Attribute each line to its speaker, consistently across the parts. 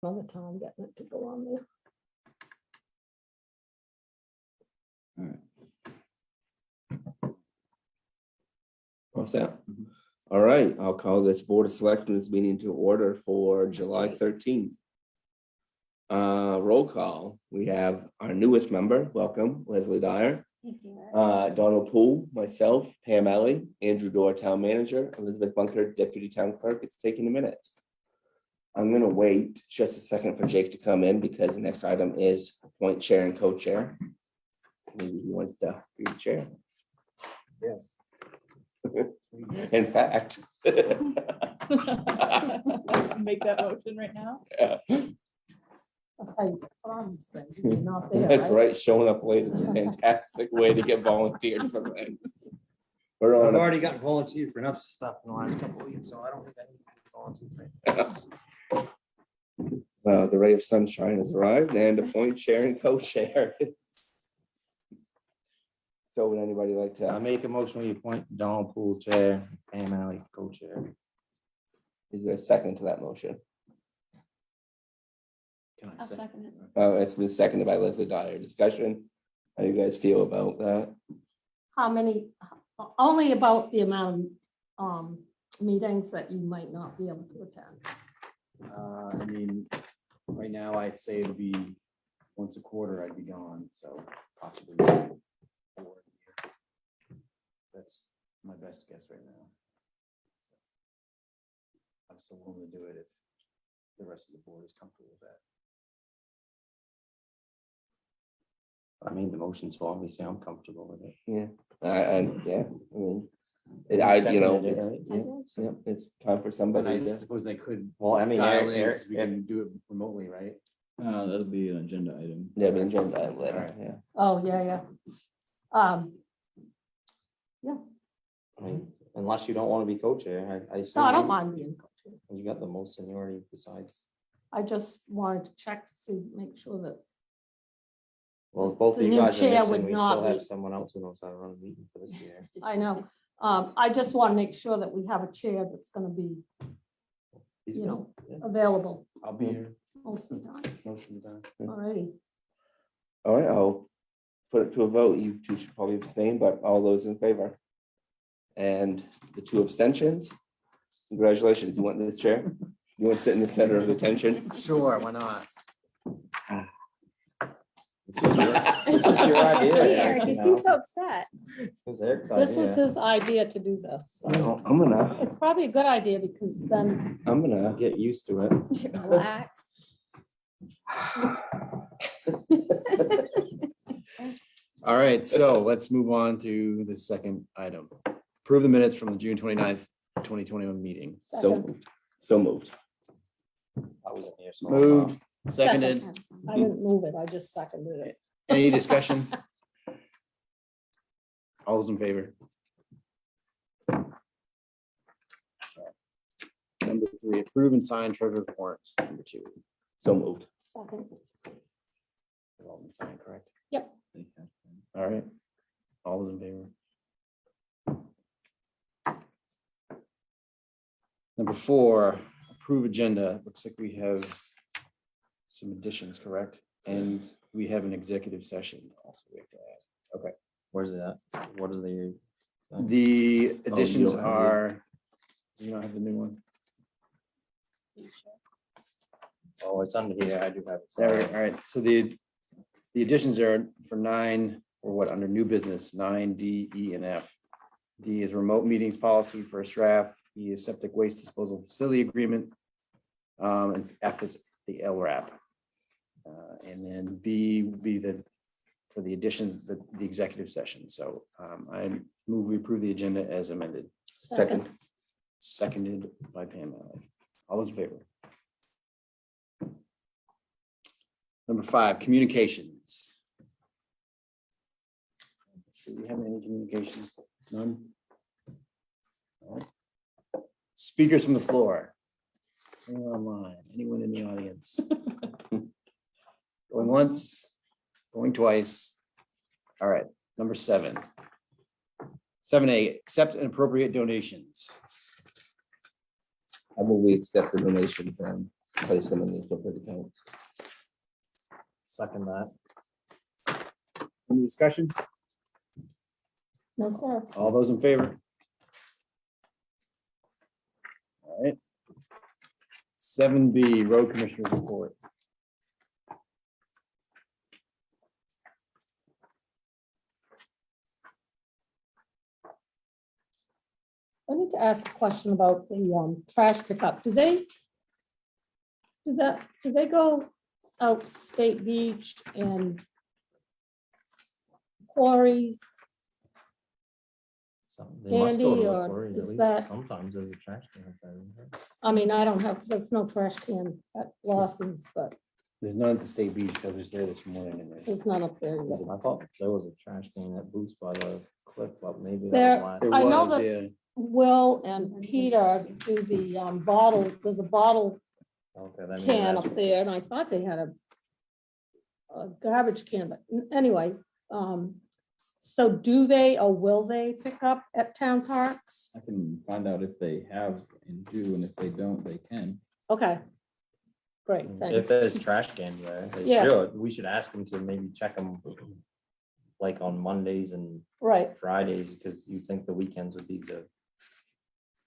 Speaker 1: another time getting it to go on there.
Speaker 2: What's that? All right, I'll call this Board of Selectmen meeting to order for July 13th. Roll call. We have our newest member. Welcome, Leslie Dyer.
Speaker 1: Thank you.
Speaker 2: Donald Poole, myself, Pam Alley, Andrew Dorr, Town Manager, Elizabeth Bunker, Deputy Town Clerk. It's taking a minute. I'm gonna wait just a second for Jake to come in because the next item is appoint chair and co-chair. Maybe he wants to be the chair.
Speaker 3: Yes.
Speaker 2: In fact.
Speaker 4: Make that motion right now.
Speaker 2: Yeah,
Speaker 1: That's how you promise things. You're not there,
Speaker 2: that's right. Showing up late is a fantastic way to get volunteered for things. We're
Speaker 3: I've
Speaker 2: on, a-
Speaker 3: already got volunteered for enough stuff in the last couple of weeks, so I don't think I need to volunteer.
Speaker 2: the ray of sunshine has arrived and appoint chair and co-chair. So would anybody like
Speaker 3: I
Speaker 2: to,
Speaker 3: make a motion, we appoint Donald Poole chair, Pam Alley co-chair.
Speaker 2: is there a second to that motion?
Speaker 3: Can I
Speaker 4: I'll
Speaker 3: say?
Speaker 4: second it.
Speaker 2: It's been seconded by Leslie Dyer. Discussion? How do you guys feel about that?
Speaker 1: How many, only about the amount of meetings that you might not be able to attend.
Speaker 5: I mean, right now I'd say it'd be once a quarter I'd be gone, so possibly 4 a year. That's my best guess right now. I'm still willing to do it if the rest of the board is comfortable with that.
Speaker 3: I mean, the motion's for, obviously I'm comfortable with it.
Speaker 2: Yeah, I mean,
Speaker 3: You
Speaker 2: I,
Speaker 3: seconded it,
Speaker 2: it's-
Speaker 3: right?
Speaker 1: I did.
Speaker 2: yeah, it's time for
Speaker 5: But
Speaker 2: somebody
Speaker 5: I
Speaker 2: to.
Speaker 5: suppose they could
Speaker 3: Well, I mean,
Speaker 5: dial in,
Speaker 3: Eric,
Speaker 5: 'cause we
Speaker 3: Eric,
Speaker 5: can do it remotely, right?
Speaker 6: That'll be an agenda item.
Speaker 2: Yeah, the agenda item later,
Speaker 5: Alright.
Speaker 2: yeah.
Speaker 1: Oh, yeah.
Speaker 3: I mean, unless you don't want to be co-chair, I assume.
Speaker 1: No, I don't
Speaker 3: you-
Speaker 1: mind being co-chair.
Speaker 3: You got the most seniority besides,
Speaker 1: I just wanted to check to see, make sure that,
Speaker 3: well, if both
Speaker 1: The
Speaker 3: of you
Speaker 1: new
Speaker 3: guys are
Speaker 1: chair
Speaker 3: missing,
Speaker 1: would
Speaker 3: we
Speaker 1: not
Speaker 3: still have
Speaker 1: be-
Speaker 3: someone else who knows how to run a meeting for this year.
Speaker 1: I know. I just want to make sure that we have a chair that's gonna be,
Speaker 3: He's
Speaker 1: you
Speaker 3: good,
Speaker 1: know,
Speaker 3: yeah.
Speaker 1: available
Speaker 5: I'll be here
Speaker 1: most of the time.
Speaker 5: most of the time.
Speaker 1: Alrighty.
Speaker 2: All right, I'll put it to a vote. You two should probably abstain, but all those in favor? And the 2 abstentions? Congratulations, you want this chair? You want to sit in the center of attention?
Speaker 5: Sure, why not?
Speaker 3: This was your idea.
Speaker 4: Gee,
Speaker 3: Eric,
Speaker 4: Eric, you
Speaker 3: know?
Speaker 4: seem so upset.
Speaker 3: This was Eric's
Speaker 1: This was
Speaker 3: idea.
Speaker 1: his idea to do this. so
Speaker 2: Well, I'm gonna
Speaker 1: It's probably a good idea because then,
Speaker 3: Get used to it.
Speaker 4: Relax.
Speaker 5: All right, so let's move on to the second item. Approve the minutes from the June 29th, 2021 meeting.
Speaker 1: second,
Speaker 2: so moved.
Speaker 3: I wasn't here, so.
Speaker 5: Moved, seconded.
Speaker 1: I didn't move it, I just seconded it.
Speaker 5: Any discussion? All those in favor? Number 3, approve and sign treasurer's warrants. Number 2.
Speaker 2: So moved.
Speaker 1: Second,
Speaker 3: They've all been signed, correct?
Speaker 5: All right. All those in favor? Number 4, approve agenda. Looks like we have some additions, correct? And we have an executive session also we have to add. Okay.
Speaker 3: Where's that? What is the?
Speaker 5: The additions
Speaker 2: don't have it.
Speaker 5: are, do you not have the new one?
Speaker 3: Oh, it's under here. I do have it.
Speaker 5: There,
Speaker 3: Sorry.
Speaker 5: all right. So the additions are for 9, or what, under new business, 9, D, E, and F. D is remote meetings policy, first draft. E is septic waste disposal facility agreement. And F is the LRAP. And then B would be for the additions, the executive session. So I move we approve the agenda as amended,
Speaker 2: Second.
Speaker 5: seconded by Pam Alley. All those in favor? Number 5, communications. Do we have any communications? None? All right. Speakers from the floor. Anyone online? Anyone in the audience? Going once, going twice. All right, number 7. 7A, accept and appropriate donations.
Speaker 2: I will we accept the donations and place them in the appropriate accounts.
Speaker 3: Second that.
Speaker 5: Any discussion?
Speaker 1: No, sir.
Speaker 5: All those in favor? All right. 7B, Road Commissioner Report.
Speaker 1: I need to ask a question about the trash pickup. Do they go out State Beach and quarries?
Speaker 3: They must go to
Speaker 1: Andy,
Speaker 3: the
Speaker 1: or
Speaker 3: quarry at
Speaker 1: is
Speaker 3: least
Speaker 1: that-
Speaker 3: sometimes there's a trash can up there, isn't there?
Speaker 1: I mean, I don't have, there's no trash can at Lawson's, but
Speaker 5: There's none at the State Beach. I was there this morning. And
Speaker 1: there's none up there yet.
Speaker 3: I thought there was a trash can at Boots by the cliff, but maybe
Speaker 1: There-
Speaker 3: that was last.
Speaker 5: there
Speaker 1: I know
Speaker 5: was,
Speaker 1: that-
Speaker 5: yeah.
Speaker 1: Will and Peter do the bottle, there's a bottle
Speaker 3: Okay, that
Speaker 1: can
Speaker 3: maybe
Speaker 1: up there, and I thought they had a garbage can, but anyway, so do they or will they pick up at town parks?
Speaker 6: I can find out if they have and do, and if they don't, they can.
Speaker 1: Okay. Great,
Speaker 3: If
Speaker 1: thanks.
Speaker 3: there's trash cans there, they
Speaker 1: Yeah.
Speaker 3: should. We should ask them to maybe check them like on Mondays and
Speaker 1: Right,
Speaker 3: Fridays, because you think the weekends would be the.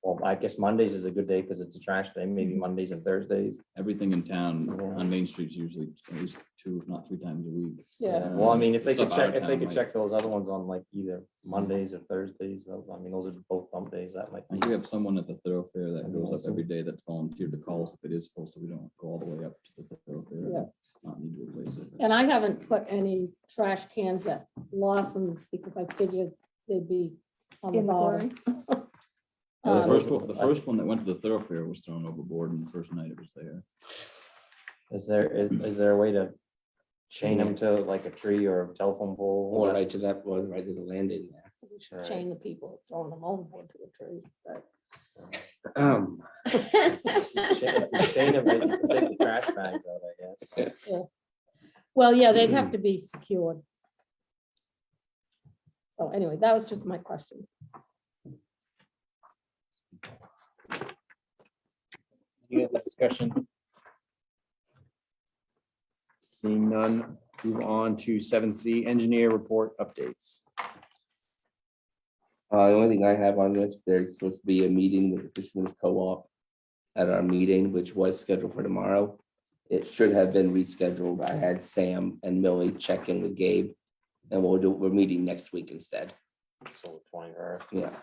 Speaker 3: Well, I guess Mondays is a good day because it's a trash day, maybe Mondays and Thursdays.
Speaker 6: Everything in town
Speaker 3: Yeah.
Speaker 6: on Main Street is usually at least 2, if not 3 times a week.
Speaker 1: yeah.
Speaker 3: Well, I mean, if they could
Speaker 6: Stuff out
Speaker 3: check,
Speaker 6: of
Speaker 3: if they
Speaker 6: town
Speaker 3: could
Speaker 6: might-
Speaker 3: check those other ones on like either Mondays or Thursdays, I mean, those are both dump days, that might
Speaker 6: I
Speaker 3: be.
Speaker 6: do have someone at the thoroughfare that goes up every day that's volunteered to call us if it is full, so we don't go all the way up to the thoroughfare.
Speaker 1: Yeah.
Speaker 6: Not need to replace it.
Speaker 1: And I haven't put any trash cans at Lawson's because I figured they'd be on the
Speaker 4: In the
Speaker 1: bottom.
Speaker 6: Yeah, the
Speaker 1: Um,
Speaker 6: first one that went to the thoroughfare was thrown overboard and the first night it was there.
Speaker 3: Is there a way to chain them to like a tree or a telephone pole?
Speaker 2: Or right to that, or right to the landing there.
Speaker 1: We should chain the people throwing them overboard to a tree, but.
Speaker 3: Chain them, they can take the trash bags out, I guess.
Speaker 1: Well, yeah, they'd have to be secured. So anyway, that was just my question.
Speaker 5: Any other discussion? Seeing none, move on to 7C, Engineer Report Updates.
Speaker 2: The only thing I have on this, there's supposed to be a meeting with the Fisherman's Co-op at our meeting, which was scheduled for tomorrow. It should have been rescheduled. I had Sam and Millie check in with Gabe, and we're meeting next week instead.
Speaker 3: So 21st.
Speaker 2: Yeah.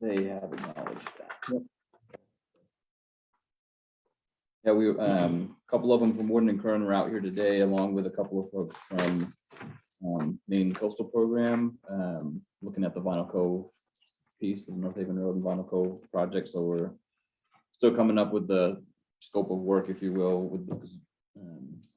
Speaker 6: They have acknowledged that. Yeah, we, a couple of them from Warden and Kern are out here today, along with a couple of folks from Maine Coastal Program, looking at the Vinyl Cove piece, the North Haven Road and Vinyl Cove project. So we're still coming up with the scope of work, if you will, with the,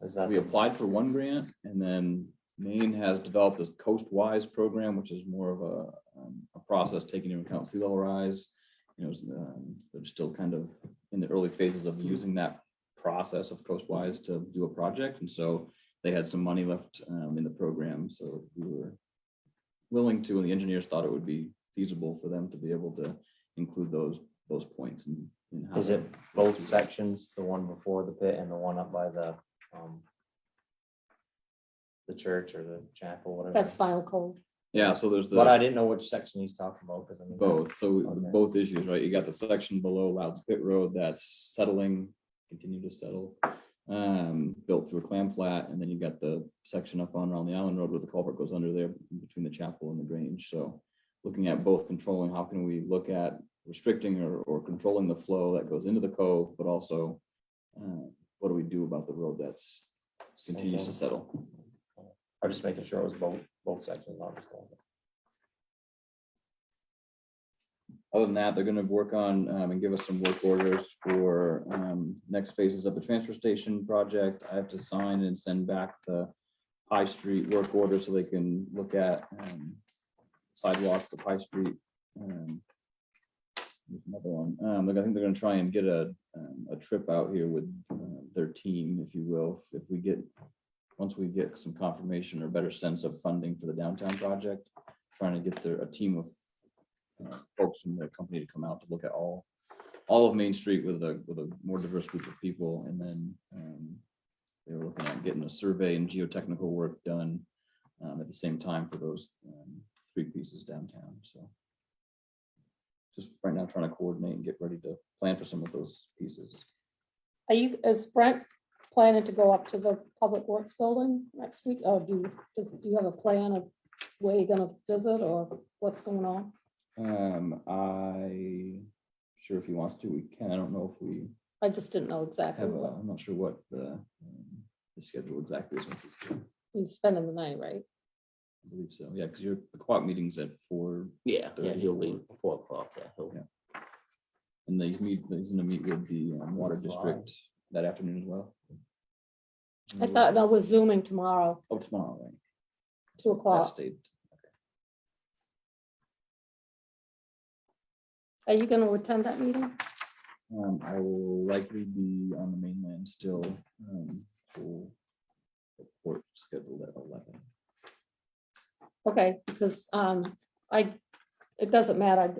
Speaker 3: Is that
Speaker 6: we applied for one grant, and then Maine has developed this coast-wise program, which is more of a process taking into account sea level rise. You know, they're still kind of in the early phases of using that process of coast-wise to do a project, and so they had some money left in the program, so we were willing to, and the engineers thought it would be feasible for them to be able to include those points. In how
Speaker 3: Is it both sections, the one before the pit and the one up by the church or the chapel, whatever?
Speaker 1: That's final code.
Speaker 6: Yeah, so there's
Speaker 3: But I
Speaker 6: the
Speaker 3: didn't know which section he's talking about, because I mean.
Speaker 6: both, so
Speaker 3: Okay.
Speaker 6: both issues, right? You got the section below Louds Pit Road that's settling, continue to settle, built through a clam flat, and then you got the section up on around the Island Road where the culvert goes under there between the chapel and the Grange. So looking at both controlling, how can we look at restricting or controlling the flow that goes into the cove, but also what do we do about the road that's continues to settle?
Speaker 3: I'm just making sure it was both sections, not just one.
Speaker 6: Other than that, they're gonna work on and give us some work orders for next phases of the transfer station project. I have to sign and send back the High Street work order so they can look at sidewalk to High Street. There's another one. I think they're gonna try and get a trip out here with their team, if you will, once we get some confirmation or better sense of funding for the downtown project, trying to get a team of folks from the company to come out to look at all all of Main Street with a more diverse group of people, and then they were looking at getting a survey and geotechnical work done at the same time for those 3 pieces downtown, so. Just right now trying to coordinate and get ready to plan for some of those pieces.
Speaker 1: Is Brent planning to go up to the Public Works building next week? Or do you have a plan of where you're gonna visit or what's going on?
Speaker 6: Sure, if he wants to, we can. I don't know if we
Speaker 1: I just didn't know exactly
Speaker 6: have,
Speaker 1: what
Speaker 6: I'm not sure what the schedule exactly is. Once he's here.
Speaker 1: he's spending the night, right?
Speaker 6: I believe so, yeah, because the co-op meeting's at 4,
Speaker 2: Yeah,
Speaker 6: yeah,
Speaker 2: he'll be 4 o'clock,
Speaker 6: Yeah. and he's gonna meet with the water district that afternoon as well.
Speaker 1: I thought that was Zooming tomorrow,
Speaker 6: Oh, tomorrow, right?
Speaker 1: 2
Speaker 6: That
Speaker 1: o'clock.
Speaker 6: stayed.
Speaker 1: Are you gonna attend that meeting?
Speaker 6: I will likely be on the mainland still. For the port scheduled at 11.
Speaker 1: Okay, because it doesn't matter,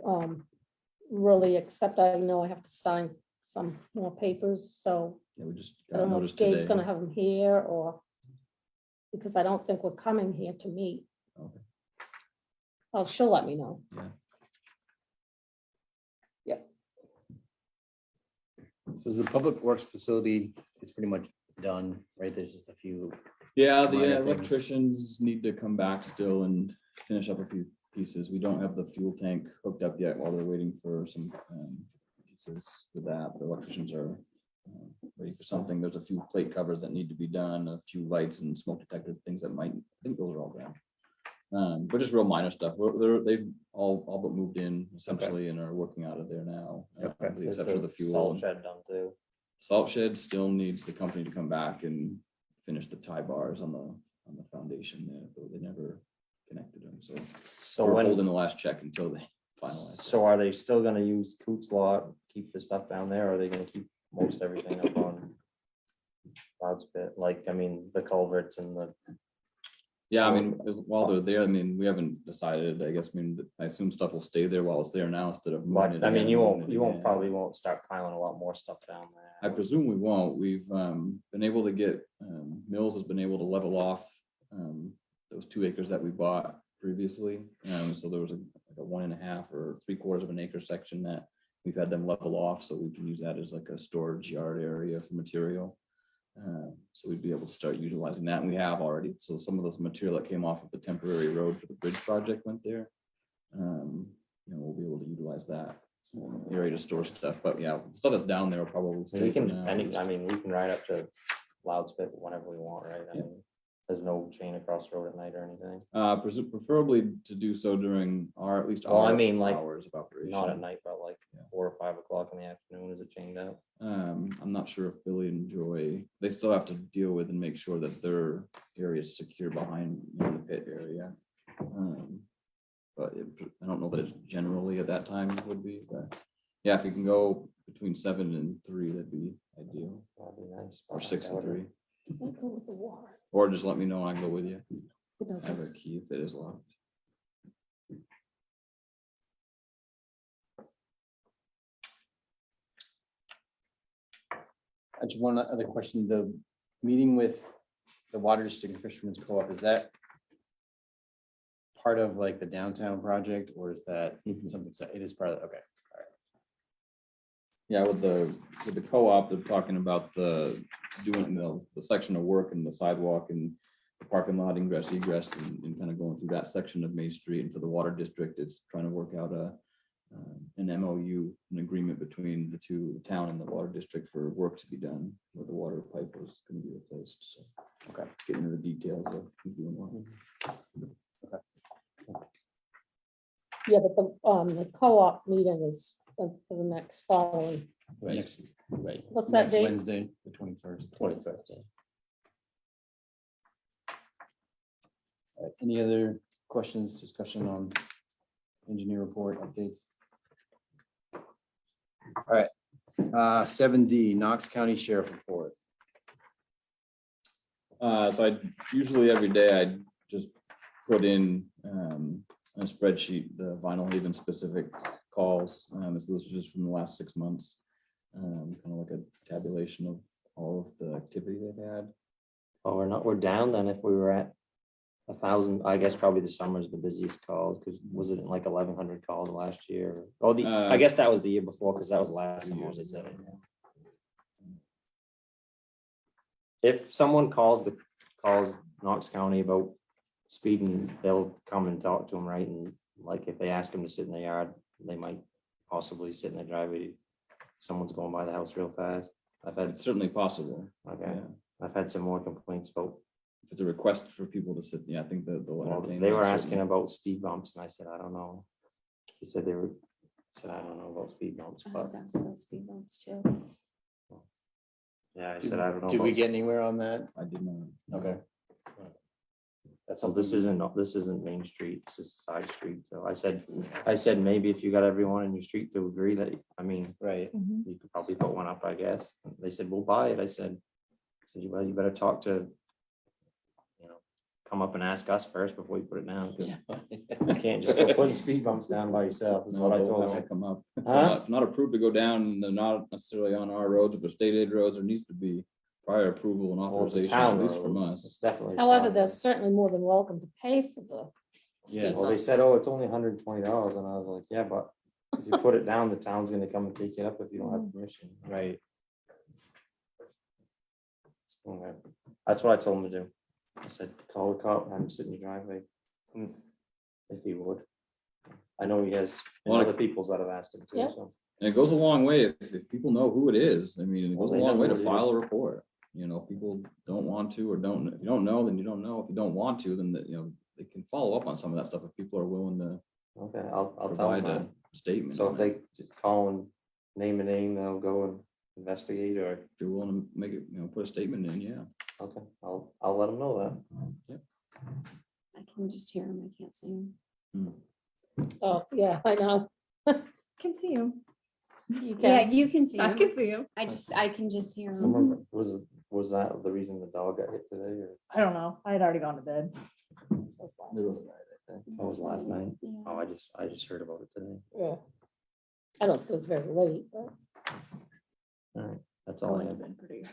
Speaker 1: really, except I know I have to sign some more papers, so
Speaker 6: Yeah, we just
Speaker 1: I
Speaker 6: got
Speaker 1: don't know
Speaker 6: notice
Speaker 1: if Dave's
Speaker 6: today.
Speaker 1: gonna have them here or, because I don't think we're coming here to meet.
Speaker 6: Okay.
Speaker 1: Oh, she'll let me know.
Speaker 5: So the Public Works facility is pretty much done, right? There's just a few.
Speaker 6: Yeah,
Speaker 5: minor
Speaker 6: the
Speaker 5: things.
Speaker 6: electricians need to come back still and finish up a few pieces. We don't have the fuel tank hooked up yet while they're waiting for some pieces for that. The electricians are waiting for something. There's a few plate covers that need to be done, a few lights and smoke detector things that might, I think those are all done. But just real minor stuff. They've all but moved in essentially and are working out of there now.
Speaker 5: Okay.
Speaker 6: With the
Speaker 3: Is
Speaker 6: exception of the fuel.
Speaker 3: Salt shed done too.
Speaker 6: Salt shed still needs the company to come back and finish the tie bars on the foundation there, though they never connected them, so.
Speaker 3: So
Speaker 6: We're
Speaker 3: when,
Speaker 6: holding the last check until they finalize. that.
Speaker 3: so are they still gonna use Coots lot, keep the stuff down there, or are they gonna keep most everything up on Cloud's Pit, like, I mean, the culverts and the,
Speaker 6: Yeah, I mean, while they're there, I mean, we haven't decided, I guess, I mean, I assume stuff will stay there while it's there now instead of. moving it
Speaker 3: but, I mean,
Speaker 6: again,
Speaker 3: you
Speaker 6: moving
Speaker 3: won't,
Speaker 6: it
Speaker 3: you won't,
Speaker 6: again.
Speaker 3: probably won't start piling a lot more stuff down
Speaker 6: I
Speaker 3: there.
Speaker 6: presume we won't. We've been able to get, Mills has been able to level off those 2 acres that we bought previously. So there was like a 1.5 or 3/4 of an acre section that we've had them level off, so we can use that as like a storage yard area for material. So we'd be able to start utilizing that, and we have already. So some of those material that came off of the temporary road for the bridge project went there. We'll be able to utilize that area to store stuff, but yeah, stuff that's down there will probably
Speaker 3: We
Speaker 6: stay for
Speaker 3: can,
Speaker 6: now.
Speaker 3: I mean, we can ride up to Cloud's Pit whenever we want, right? I
Speaker 6: Yeah.
Speaker 3: mean, there's no chain across the road at night or anything,
Speaker 6: Preferably to do so during at least
Speaker 3: Well, I
Speaker 6: our
Speaker 3: mean, like,
Speaker 6: hours of operation.
Speaker 3: not at night, but like
Speaker 6: Yeah.
Speaker 3: 4 or 5 o'clock in the afternoon, is it chained up?
Speaker 6: I'm not sure if Billy and Joy, they still have to deal with and make sure that their area is secure behind the pit area. But I don't know that it's generally at that time would be, but yeah, if you can go between 7 and 3, that'd be ideal,
Speaker 3: That'd be nice.
Speaker 6: or 6 and 3,
Speaker 1: Does that go with the water?
Speaker 6: or just let me know and I can go with you.
Speaker 1: It
Speaker 6: I have
Speaker 1: doesn't.
Speaker 6: a key if it is locked.
Speaker 5: I just one other question, the meeting with the Water District and Fisherman's Co-op, is that part of like the downtown project, or is that something, it is part of, okay.
Speaker 6: Yeah, with the co-op, they're talking about doing the section of work and the sidewalk and the parking lot ingress egress and kind of going through that section of Main Street. And for the water district, it's trying to work out an MOU, an agreement between the town and the water district for work to be done where the water pipe was going to be replaced. So,
Speaker 5: Okay.
Speaker 6: Getting into the details of who's doing what.
Speaker 1: Yeah, but the co-op meeting is for the next following.
Speaker 5: Next,
Speaker 2: Right.
Speaker 1: What's that
Speaker 5: next
Speaker 1: date?
Speaker 5: Wednesday, the 21st.
Speaker 2: 21st.
Speaker 5: All right, any other questions, discussion on engineer report updates? All right, 7D, Knox County Sheriff Report.
Speaker 6: So I usually every day I just put in a spreadsheet, the Vinalhaven specific calls. This is just from the last 6 months. Kind of like a tabulation of all of the activity they've had.
Speaker 3: Oh, we're down then if we were at 1,000, I guess probably the summer is the busiest calls, because was it like 1,100 calls last year? Oh, I guess that was the year before, because that was last
Speaker 6: 2
Speaker 3: summer,
Speaker 6: years
Speaker 3: they said.
Speaker 6: ago.
Speaker 3: If someone calls Knox County about speeding, they'll come and talk to them, right? And like if they ask them to sit in the yard, they might possibly sit in the driveway. Someone's going by the house real fast.
Speaker 6: It's certainly possible.
Speaker 3: Okay,
Speaker 6: Yeah.
Speaker 3: I've had some more complaints about,
Speaker 6: If it's a request for people to sit, yeah, I think that they'll
Speaker 3: well,
Speaker 6: entertain.
Speaker 3: they
Speaker 6: that,
Speaker 3: were asking
Speaker 6: certainly.
Speaker 3: about speed bumps, and I said, I don't know. He said said, I don't know about speed bumps,
Speaker 4: I
Speaker 3: but
Speaker 4: was asking about speed bumps too.
Speaker 3: yeah, I said, I don't know.
Speaker 5: Did we
Speaker 3: about-
Speaker 5: get anywhere on that?
Speaker 6: I did not.
Speaker 5: Okay. That's
Speaker 3: So
Speaker 5: something.
Speaker 3: this isn't Main Street, this is side street. So I said, maybe if you got everyone in your street to agree that, I mean,
Speaker 5: Right.
Speaker 3: you could probably put one up, I guess. They said, we'll buy it. I said, well, you better talk to, come up and ask us first before you put it down. 'Cause you can't just go putting speed bumps down by yourself, is
Speaker 6: No,
Speaker 3: what I
Speaker 6: they'll
Speaker 3: told
Speaker 6: have to
Speaker 3: them.
Speaker 6: come up. If
Speaker 3: Huh?
Speaker 6: not approved to go down, and they're not necessarily on our roads, if they're state aid roads, there needs to be prior approval and
Speaker 3: Well, it's a
Speaker 6: authorization,
Speaker 3: town
Speaker 6: at least from
Speaker 3: road.
Speaker 6: us.
Speaker 3: It's definitely. a
Speaker 1: However,
Speaker 3: town
Speaker 1: they're
Speaker 3: road.
Speaker 1: certainly more than welcome to pay for the.
Speaker 5: Yes.
Speaker 3: Well, they said, oh, it's only $120, and I was like, yeah, but if you put it down, the town's gonna come and take it up if you don't have permission.
Speaker 5: Right.
Speaker 3: Okay. That's what I told him to do. I said, call the cop and have him sit in your driveway. If he would. I know he has, and
Speaker 6: Well,
Speaker 3: other people's that have asked him too,
Speaker 1: Yeah.
Speaker 3: so.
Speaker 6: And it goes a long way if people know who it is. I mean, it
Speaker 3: Well,
Speaker 6: goes a
Speaker 3: they
Speaker 6: long
Speaker 3: know
Speaker 6: way
Speaker 3: who
Speaker 6: to
Speaker 3: it
Speaker 6: file
Speaker 3: is.
Speaker 6: a report. People don't want to or don't, if you don't know, then you don't know. If you don't want to, then, they can follow up on some of that stuff if people are willing to
Speaker 3: Okay, I'll tell him
Speaker 6: provide
Speaker 3: that.
Speaker 6: a statement.
Speaker 3: So
Speaker 6: on
Speaker 3: if
Speaker 6: it.
Speaker 3: they just call and name a name, they'll go and investigate, or,
Speaker 6: If you're willing to make it, put a statement in, yeah.
Speaker 3: okay, I'll let them know that.
Speaker 4: I can just hear him. I can't see him.
Speaker 1: Oh, yeah, I know.
Speaker 4: Can see him.
Speaker 1: You
Speaker 4: Yeah,
Speaker 1: can.
Speaker 4: you can see
Speaker 7: I
Speaker 4: him.
Speaker 7: can see him.
Speaker 4: I can just hear him.
Speaker 3: Someone, was that the reason the dog got hit today, or
Speaker 7: I don't know. I had already gone to bed.
Speaker 3: that was last night?
Speaker 4: Yeah.
Speaker 3: Oh, I just heard about it today.
Speaker 1: Yeah. I don't think it was very late, but.
Speaker 3: All right, that's all I have.
Speaker 7: Been pretty.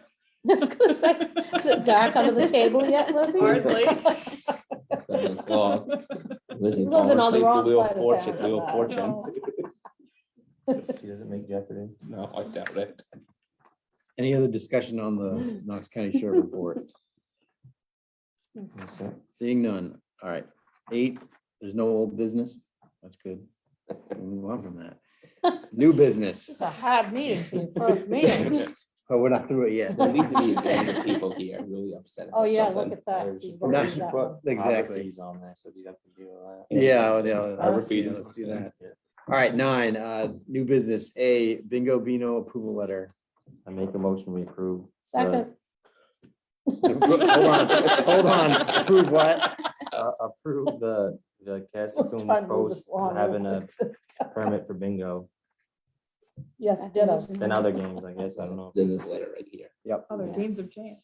Speaker 1: I was gonna say, is it dark under the table yet, Lizzie?
Speaker 7: Hardly.
Speaker 2: 7 o'clock. Lizzie
Speaker 1: Living on the
Speaker 2: falls asleep,
Speaker 1: wrong
Speaker 2: Wheel of
Speaker 1: side of
Speaker 2: Fortune,
Speaker 1: town.
Speaker 2: Wheel of Fortune.
Speaker 7: No.
Speaker 3: She doesn't make Jeopardy.
Speaker 2: No, I doubt it.
Speaker 5: Any other discussion on the Knox County Sheriff report?
Speaker 3: That's it.
Speaker 5: Seeing none. All right. 8, there's no old business. That's good. We'll move on from that. New business.
Speaker 1: It's a hard meeting for your first meeting.
Speaker 5: Oh, we're not through it yet.
Speaker 2: There need to be the people here really upset.
Speaker 1: Oh,
Speaker 2: about
Speaker 1: yeah, look
Speaker 2: something.
Speaker 1: at that.
Speaker 3: There's-
Speaker 1: See,
Speaker 5: We're
Speaker 1: what
Speaker 5: not-
Speaker 1: is that
Speaker 3: put
Speaker 1: one?
Speaker 5: Exactly.
Speaker 3: Fees on there, so you have to deal with that.
Speaker 5: Yeah,
Speaker 2: Arbor
Speaker 5: let's
Speaker 2: fees.
Speaker 5: let's do that. All right, 9, new business. A, bingo Bino approval letter.
Speaker 3: I make a motion, we approve.
Speaker 1: Second.
Speaker 5: Hold on. Approve what?
Speaker 3: Approve the Cassie
Speaker 1: We're trying to move this
Speaker 3: Post
Speaker 1: along.
Speaker 3: having a permit for bingo
Speaker 1: Yes,
Speaker 4: I thought it
Speaker 1: ditto.
Speaker 4: was
Speaker 3: and other games, I guess, I don't know.
Speaker 2: There's this letter right here.
Speaker 5: Yep.
Speaker 7: Other
Speaker 1: Yes.
Speaker 7: games of chance.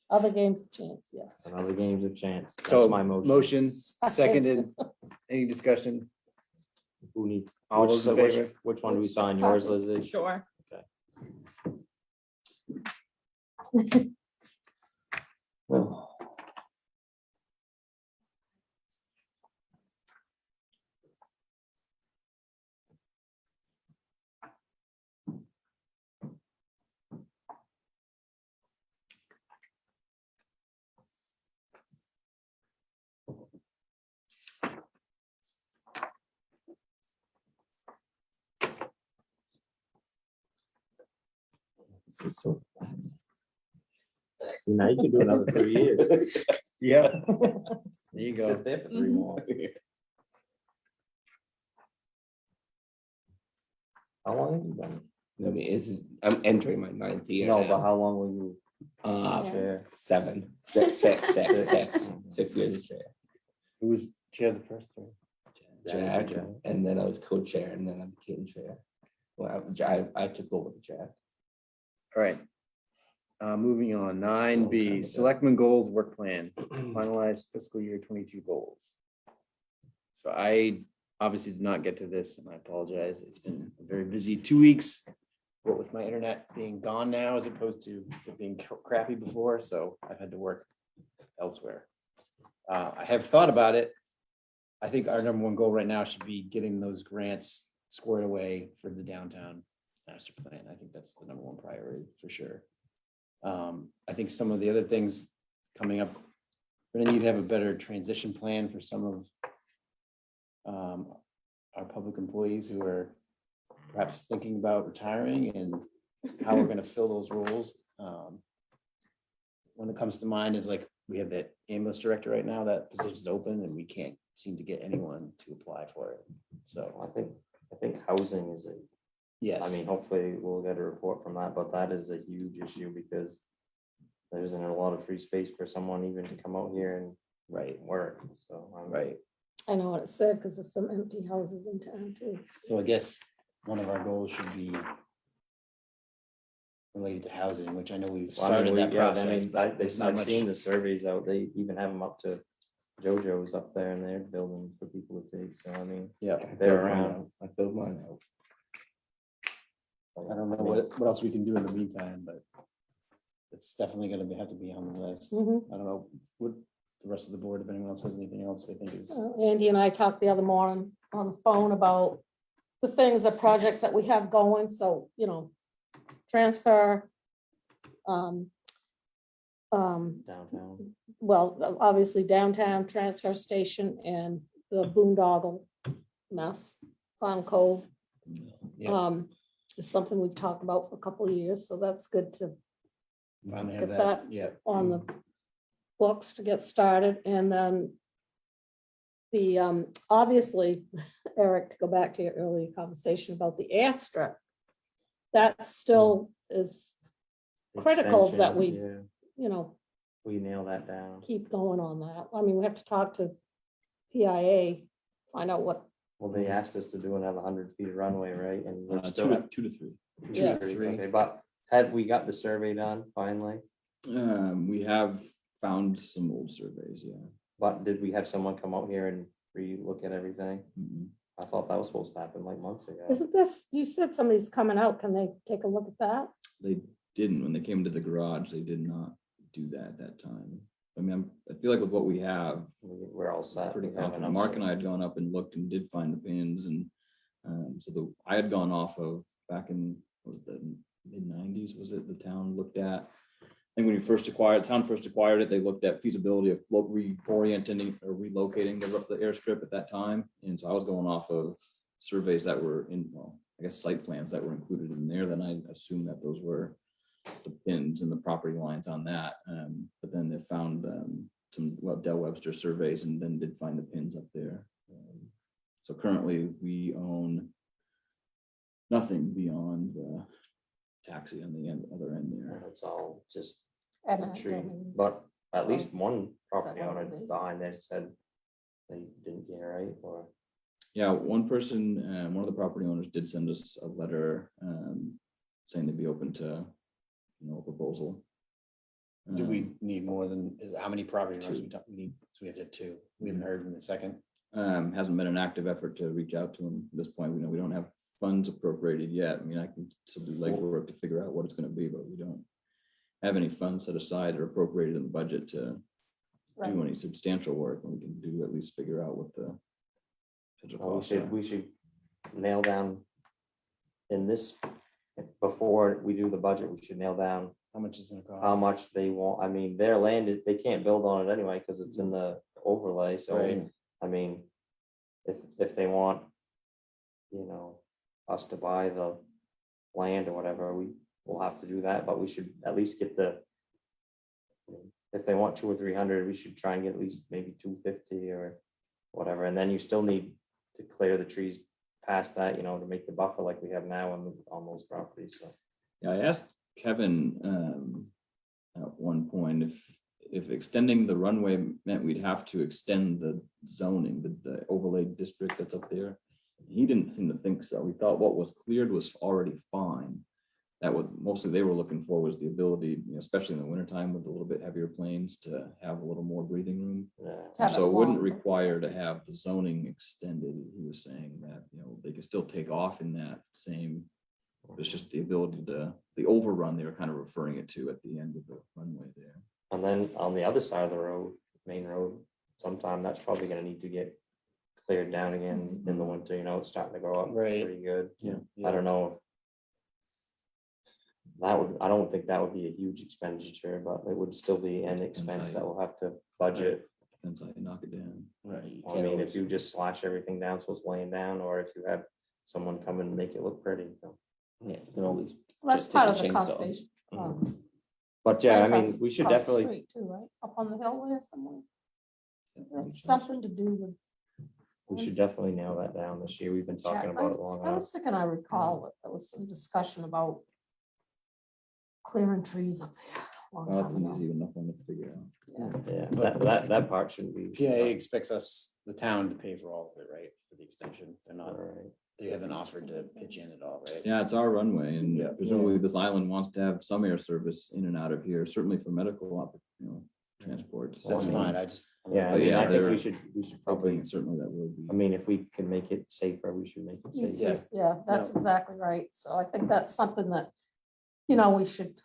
Speaker 1: Other games of chance, yes.
Speaker 3: And other games of chance. That's
Speaker 5: So
Speaker 3: my motion.
Speaker 5: motion seconded. Any discussion?
Speaker 3: Who needs?
Speaker 5: All those in
Speaker 3: which-
Speaker 5: favor?
Speaker 3: Which one do we sign? Yours,
Speaker 1: Copy.
Speaker 3: Lizzie?
Speaker 7: Sure.
Speaker 2: Oh. This is so bad.
Speaker 3: Now you can do another 3 years.
Speaker 5: Yeah. There you go.
Speaker 3: Sit there for 3 more. How long have you been?
Speaker 2: I mean, I'm entering my 9th year.
Speaker 3: No,
Speaker 2: now.
Speaker 3: but how long will you
Speaker 2: Uh,
Speaker 3: chair?
Speaker 2: 7, 6 years of chair.
Speaker 5: Who was chair the first time?
Speaker 2: Jack, and then I was co-chair, and then I became chair. Well, I took over the chair.
Speaker 5: All right. Moving on, 9B, Selectmen Goals Work Plan, finalize fiscal year 22 goals. So I obviously did not get to this, and I apologize. It's been a very busy 2 weeks. What with my internet being gone now as opposed to it being crappy before, so I've had to work elsewhere. I have thought about it. I think our number one goal right now should be getting those grants squared away for the downtown master plan. I think that's the number one priority for sure. I think some of the other things coming up, we're gonna need to have a better transition plan for some of our public employees who are perhaps thinking about retiring and how we're gonna fill those roles. One that comes to mind is like, we have that ambulance director right now, that position's open and we can't seem to get anyone to apply for it. So,
Speaker 3: I think housing is a,
Speaker 5: yes.
Speaker 3: I mean, hopefully we'll get a report from that, but that is a huge issue because there isn't a lot of free space for someone even to come out here and
Speaker 5: Right,
Speaker 3: work, so.
Speaker 5: right.
Speaker 1: I know what it said, because there's some empty houses in town too.
Speaker 5: So I guess one of our goals should be related to housing, which I know we've
Speaker 3: Well, I mean,
Speaker 5: started that
Speaker 3: yeah, I
Speaker 5: process,
Speaker 3: mean,
Speaker 5: but there's not
Speaker 3: I've
Speaker 5: much.
Speaker 3: seen the surveys out, they even have them up to JoJo's up there in their buildings for people to take, so I mean,
Speaker 5: Yeah,
Speaker 3: they're around.
Speaker 2: I filled mine out.
Speaker 5: I don't know what else we can do in the meantime, but it's definitely gonna have to be on the list.
Speaker 1: Mhm.
Speaker 5: I don't know what the rest of the board, if anyone else has anything else they think is.
Speaker 1: Andy and I talked the other morning on the phone about the things, the projects that we have going, so, transfer.
Speaker 3: Downtown.
Speaker 1: Well, obviously downtown transfer station and the boondoggle mess, Pond Cove.
Speaker 5: Yeah.
Speaker 1: Is something we've talked about for a couple of years, so that's good to
Speaker 5: Finally have
Speaker 1: Get
Speaker 5: that,
Speaker 1: that.
Speaker 5: yeah.
Speaker 1: on the books to get started, and then the, obviously, Eric, to go back to your earlier conversation about the airstrip, that still is critical that we,
Speaker 3: Extension, yeah, we nail that down.
Speaker 1: keep going on that. I mean, we have to talk to PIA, find out what,
Speaker 3: Well, they asked us to do another 100 feet of runway, right? And we're
Speaker 6: Two
Speaker 3: still
Speaker 6: to,
Speaker 3: at
Speaker 6: 2 to 3.
Speaker 3: 2
Speaker 1: Yeah.
Speaker 3: to 3,
Speaker 5: 3.
Speaker 3: okay, but have we got the survey done finally?
Speaker 6: We have found some old surveys, yeah.
Speaker 3: But did we have someone come out here and re-look at everything?
Speaker 6: Mhm.
Speaker 3: I thought that was supposed to happen like months ago.
Speaker 1: isn't this, you said somebody's coming out, can they take a look at that?
Speaker 6: They didn't, when they came to the garage, they did not do that at that time. I mean, I feel like with what we have,
Speaker 3: We're all set.
Speaker 6: pretty
Speaker 3: We have
Speaker 6: confident.
Speaker 3: enough
Speaker 6: Mark and I
Speaker 3: survey.
Speaker 6: had gone up and looked and did find the pins and I had gone off of back in, was it the mid-90s, was it, the town looked at, I think when you first acquired, town first acquired it, they looked at feasibility of reorienting or relocating the airstrip at that time. And so I was going off of surveys that were in, well, I guess site plans that were included in there, then I assumed that those were the pins and the property lines on that. But then they found some Dell Webster surveys and then did find the pins up there. So currently we own nothing beyond the taxi on the other end there.
Speaker 3: And it's all just
Speaker 1: Eminent
Speaker 3: tree,
Speaker 1: domain.
Speaker 3: but at least one property
Speaker 1: that what
Speaker 3: owner
Speaker 1: it is?
Speaker 3: behind there said they didn't get it right, or
Speaker 6: Yeah, one person, one of the property owners did send us a letter saying they'd be open to, a proposal.
Speaker 5: Do we need more than, how many property owners
Speaker 6: Two.
Speaker 5: we talk, we need, so we have to have 2. We haven't heard from the second.
Speaker 6: Hasn't been an active effort to reach out to them at this point. We don't have funds appropriated yet. I mean, I can still do legwork to figure out what it's gonna be, but we don't have any funds set aside or appropriated in the budget to
Speaker 1: Right.
Speaker 6: do any substantial work. And we can do at least figure out what the potential
Speaker 3: well,
Speaker 6: costs are.
Speaker 3: we should nail down in this, before we do the budget, we should nail down
Speaker 5: How much is it gonna cost?
Speaker 3: how much they want. I mean, their land is, they can't build on it anyway, because it's in the overlay, so,
Speaker 5: Right.
Speaker 3: I mean, if they want, us to buy the land or whatever, we will have to do that, but we should at least get if they want 200 or 300, we should try and get at least maybe 250 or whatever, and then you still need to clear the trees past that, to make the buffer like we have now on those properties, so.
Speaker 6: Yeah, I asked Kevin at one point if extending the runway meant we'd have to extend the zoning, the overlay district that's up there. He didn't seem to think so. We thought what was cleared was already fine. that would, mostly they were looking for was the ability, especially in the wintertime with a little bit heavier planes, to have a little more breathing room.
Speaker 3: Yeah.
Speaker 1: Have
Speaker 6: So
Speaker 1: it
Speaker 6: it wouldn't
Speaker 1: long.
Speaker 6: require to have the zoning extended. He was saying that, they could still take off in that same, it's just the ability to, the overrun they were kind of referring it to at the end of the runway there.
Speaker 3: And then on the other side of the road, main road, sometime that's probably gonna need to get cleared down again in the winter, it's starting to go up
Speaker 5: Right.
Speaker 3: pretty good.
Speaker 5: Yeah.
Speaker 3: I don't know. I don't think that would be a huge expenditure, but it would still be an expense that we'll have to budget.
Speaker 6: Depends how you knock it down.
Speaker 2: Right.
Speaker 3: I mean, if you just slash everything down so it's laying down, or if you have someone come and make it look pretty. So.
Speaker 2: Yeah, you can always.
Speaker 1: Well, that's
Speaker 2: just take
Speaker 1: part
Speaker 2: a
Speaker 1: of the
Speaker 2: chainsaw.
Speaker 1: conservation.
Speaker 3: But yeah, I
Speaker 1: Right
Speaker 3: mean,
Speaker 1: across-
Speaker 3: we should
Speaker 1: across the
Speaker 3: definitely,
Speaker 1: street Too, right, up on the hill there somewhere. That's something to do with.
Speaker 3: nail that down this year. We've been talking
Speaker 1: Jack,
Speaker 3: about it long
Speaker 1: I
Speaker 3: enough.
Speaker 1: was thinking, I recall that there was some discussion about clearing trees up there. a long
Speaker 6: Well, that's
Speaker 1: time
Speaker 6: an
Speaker 1: ago.
Speaker 6: easy enough one to figure out.
Speaker 1: Yeah.
Speaker 3: Yeah, that part shouldn't be.
Speaker 5: PIA expects us, the town, to pay for all of it, right, for the extension. They're not,
Speaker 3: Alright.
Speaker 5: they haven't offered to pitch in at all, right?
Speaker 6: Yeah, it's our runway, and
Speaker 5: Yeah.
Speaker 6: presumably this island wants to have some air service in and out of here, certainly for medical, transports.
Speaker 5: That's fine, I just.
Speaker 3: Yeah, I
Speaker 6: But
Speaker 3: mean,
Speaker 6: yeah,
Speaker 3: I think
Speaker 6: they're
Speaker 3: we should probably,
Speaker 6: Probably, certainly that will be.
Speaker 3: I mean, if we can make it safer, we should make it
Speaker 1: It's
Speaker 3: safer.
Speaker 1: just- Yeah, that's
Speaker 5: No.
Speaker 1: exactly right. So I think that's something that, we should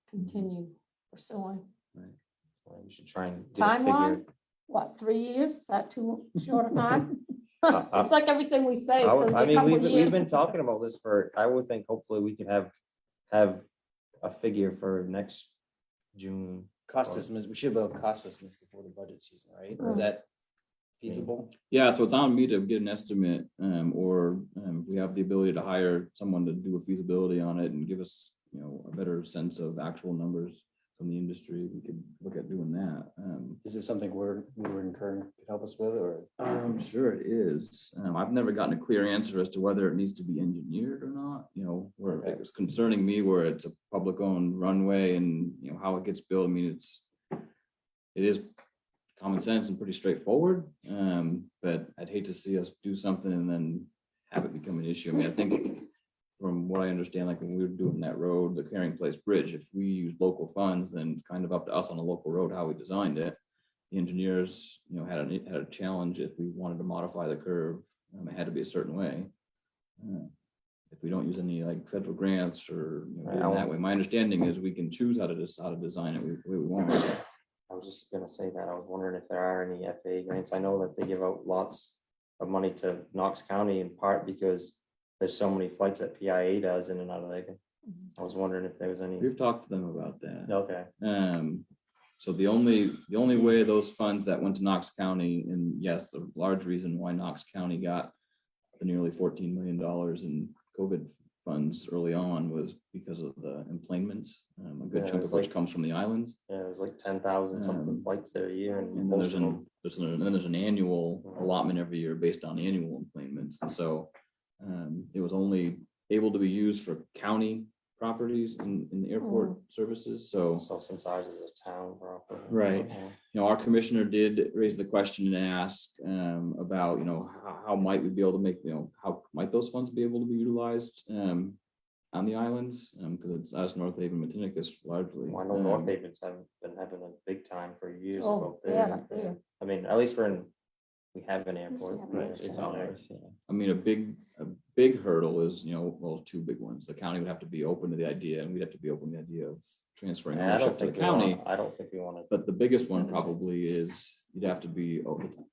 Speaker 1: continue pursuing.
Speaker 3: We should try and get a
Speaker 1: Timeline,
Speaker 3: figure.
Speaker 1: what, 3 years? Is that too short a time?
Speaker 3: Uh,
Speaker 1: Seems like everything we say is
Speaker 3: I
Speaker 1: gonna be a
Speaker 3: mean,
Speaker 1: couple of
Speaker 3: we've
Speaker 1: years.
Speaker 3: been talking about this for, I would think hopefully we could have a figure for next June.
Speaker 5: Cost estimates, we should have cost estimates before the budget season, right?
Speaker 1: Mm.
Speaker 5: Is that feasible?
Speaker 6: Yeah, so it's on me to get an estimate, or if we have the ability to hire someone to do a feasibility on it and give us, a better sense of actual numbers from the industry, we could look at doing that.
Speaker 5: Is it something we were incurring could help us with, or?
Speaker 6: I'm sure it is. I've never gotten a clear answer as to whether it needs to be engineered or not, where it was concerning me where it's a public owned runway and, how it gets built. I mean, it is common sense and pretty straightforward. But I'd hate to see us do something and then have it become an issue. I mean, I think from what I understand, like when we were doing that road, the Carrying Place Bridge, if we use local funds, then it's kind of up to us on a local road, how we designed it. The engineers, had a challenge if we wanted to modify the curve, it had to be a certain way. If we don't use any like federal grants or do it that way, my understanding is we can choose how to design it the way we want.
Speaker 3: I was just gonna say that. I was wondering if there are any FAA grants. I know that they give out lots of money to Knox County in part because there's so many flights that PIA does in and out of there. I was wondering if there was any.
Speaker 6: We've talked to them about that.
Speaker 3: Okay.
Speaker 6: So the only way those funds that went to Knox County, and yes, the large reason why Knox County got the nearly $14 million in COVID funds early on was because of the emplanements, a good
Speaker 3: Yeah,
Speaker 6: chunk
Speaker 3: it's
Speaker 6: of which
Speaker 3: like-
Speaker 6: comes from the islands.
Speaker 3: Yeah, it was like 10,000 something flights there a year and
Speaker 6: And then
Speaker 3: most of them.
Speaker 6: there's an annual allotment every year based on annual emplanements. And so it was only able to be used for county properties in the airport services. So,
Speaker 3: Since ours is a town property.
Speaker 6: Right. Our commissioner did raise the question and ask about, how might we be able to make, how might those funds be able to be utilized on the islands? Because it's us, North Haven, Matinicus largely.
Speaker 3: Well, I know North Haven's been having a big time for years
Speaker 1: Oh,
Speaker 3: about
Speaker 1: yeah,
Speaker 3: there.
Speaker 1: up there.
Speaker 3: I mean, at least we have an airport.
Speaker 4: have an
Speaker 3: Yeah,
Speaker 4: airport.
Speaker 3: it's on there.
Speaker 6: I mean, a big hurdle is, well, two big ones. The county would have to be open to the idea, and we'd have to be open to the idea of transferring
Speaker 3: I
Speaker 6: ownership
Speaker 3: don't
Speaker 6: to the
Speaker 3: think we want,
Speaker 6: county.
Speaker 3: I don't think we want to.
Speaker 6: But the biggest one probably is you'd have to be,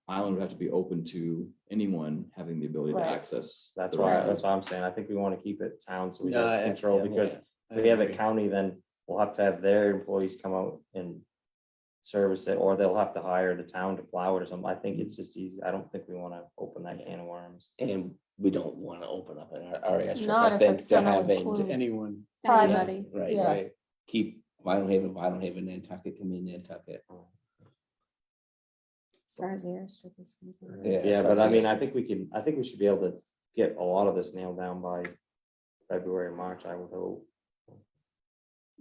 Speaker 6: island would have to be open to anyone having the ability to
Speaker 1: Right.
Speaker 6: access.
Speaker 3: That's
Speaker 6: the
Speaker 3: why,
Speaker 6: runway.
Speaker 3: that's what I'm saying. I think we want to keep it town so we
Speaker 5: No,
Speaker 3: have control
Speaker 5: yeah,
Speaker 3: because
Speaker 5: yeah,
Speaker 3: if we have a
Speaker 5: agree.
Speaker 3: county, then we'll have to have their employees come out and service it, or they'll have to hire the town to plow it or something. I think it's just easy. I don't think we want to open that can of worms.
Speaker 2: And we don't want to open up an area.
Speaker 1: Not if it's gonna
Speaker 2: having
Speaker 1: include-
Speaker 5: To anyone,
Speaker 1: Private.
Speaker 4: Anybody.
Speaker 2: Right,
Speaker 1: Yeah.
Speaker 2: right. Keep Vinalhaven, Nantucket, come in Nantucket.
Speaker 4: As far as the airstrip is concerned.
Speaker 3: Yeah, but I mean, I think we should be able to get a lot of this nailed down by February, March, I would hope.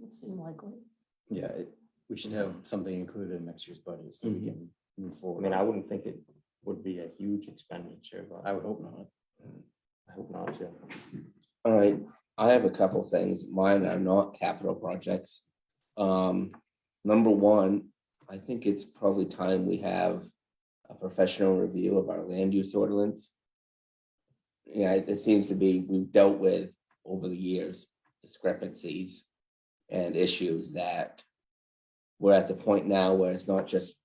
Speaker 1: It seemed likely.
Speaker 5: yeah, we should have something included in next year's budget so we can move
Speaker 3: I
Speaker 5: forward.
Speaker 3: mean, I wouldn't think it would be a huge expenditure, but
Speaker 5: I would hope not.
Speaker 3: I hope not too.
Speaker 2: All right, I have a couple things. Mine are not capital projects. Number one, I think it's probably time we have a professional review of our land use ordinance. Yeah, it seems to be, we've dealt with over the years discrepancies and issues that we're at the point now where it's not just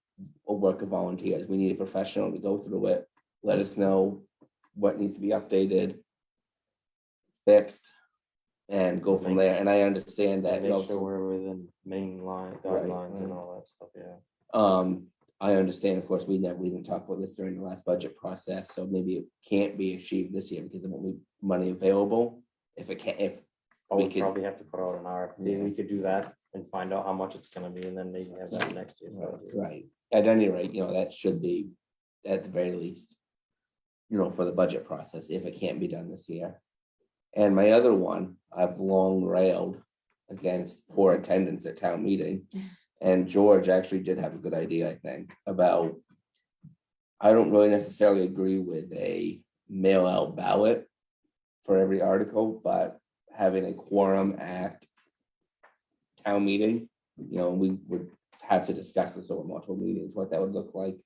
Speaker 2: a work of volunteers. We need a professional to go through it, let us know what needs to be updated, fixed, and go from there. And I understand that.
Speaker 3: Make sure we're within main line,
Speaker 2: Right.
Speaker 3: guidelines and all that stuff, yeah.
Speaker 2: I understand, of course, we didn't talk about this during the last budget process, so maybe it can't be achieved this year because there won't be money available. If it can't, if
Speaker 3: Oh,
Speaker 2: we
Speaker 3: we
Speaker 2: could-
Speaker 3: probably have to put out an RFP,
Speaker 2: Yeah.
Speaker 3: we could do that and find out how much it's gonna be, and then maybe have that next year.
Speaker 2: right, at any rate, that should be at the very least, for the budget process, if it can't be done this year. And my other one, I've long railed against poor attendance at town meeting. And George actually did have a good idea, I think, about, I don't really necessarily agree with a mail out ballot for every article, but having a quorum at town meeting, we would have to discuss this over multiple meetings, what that would look like.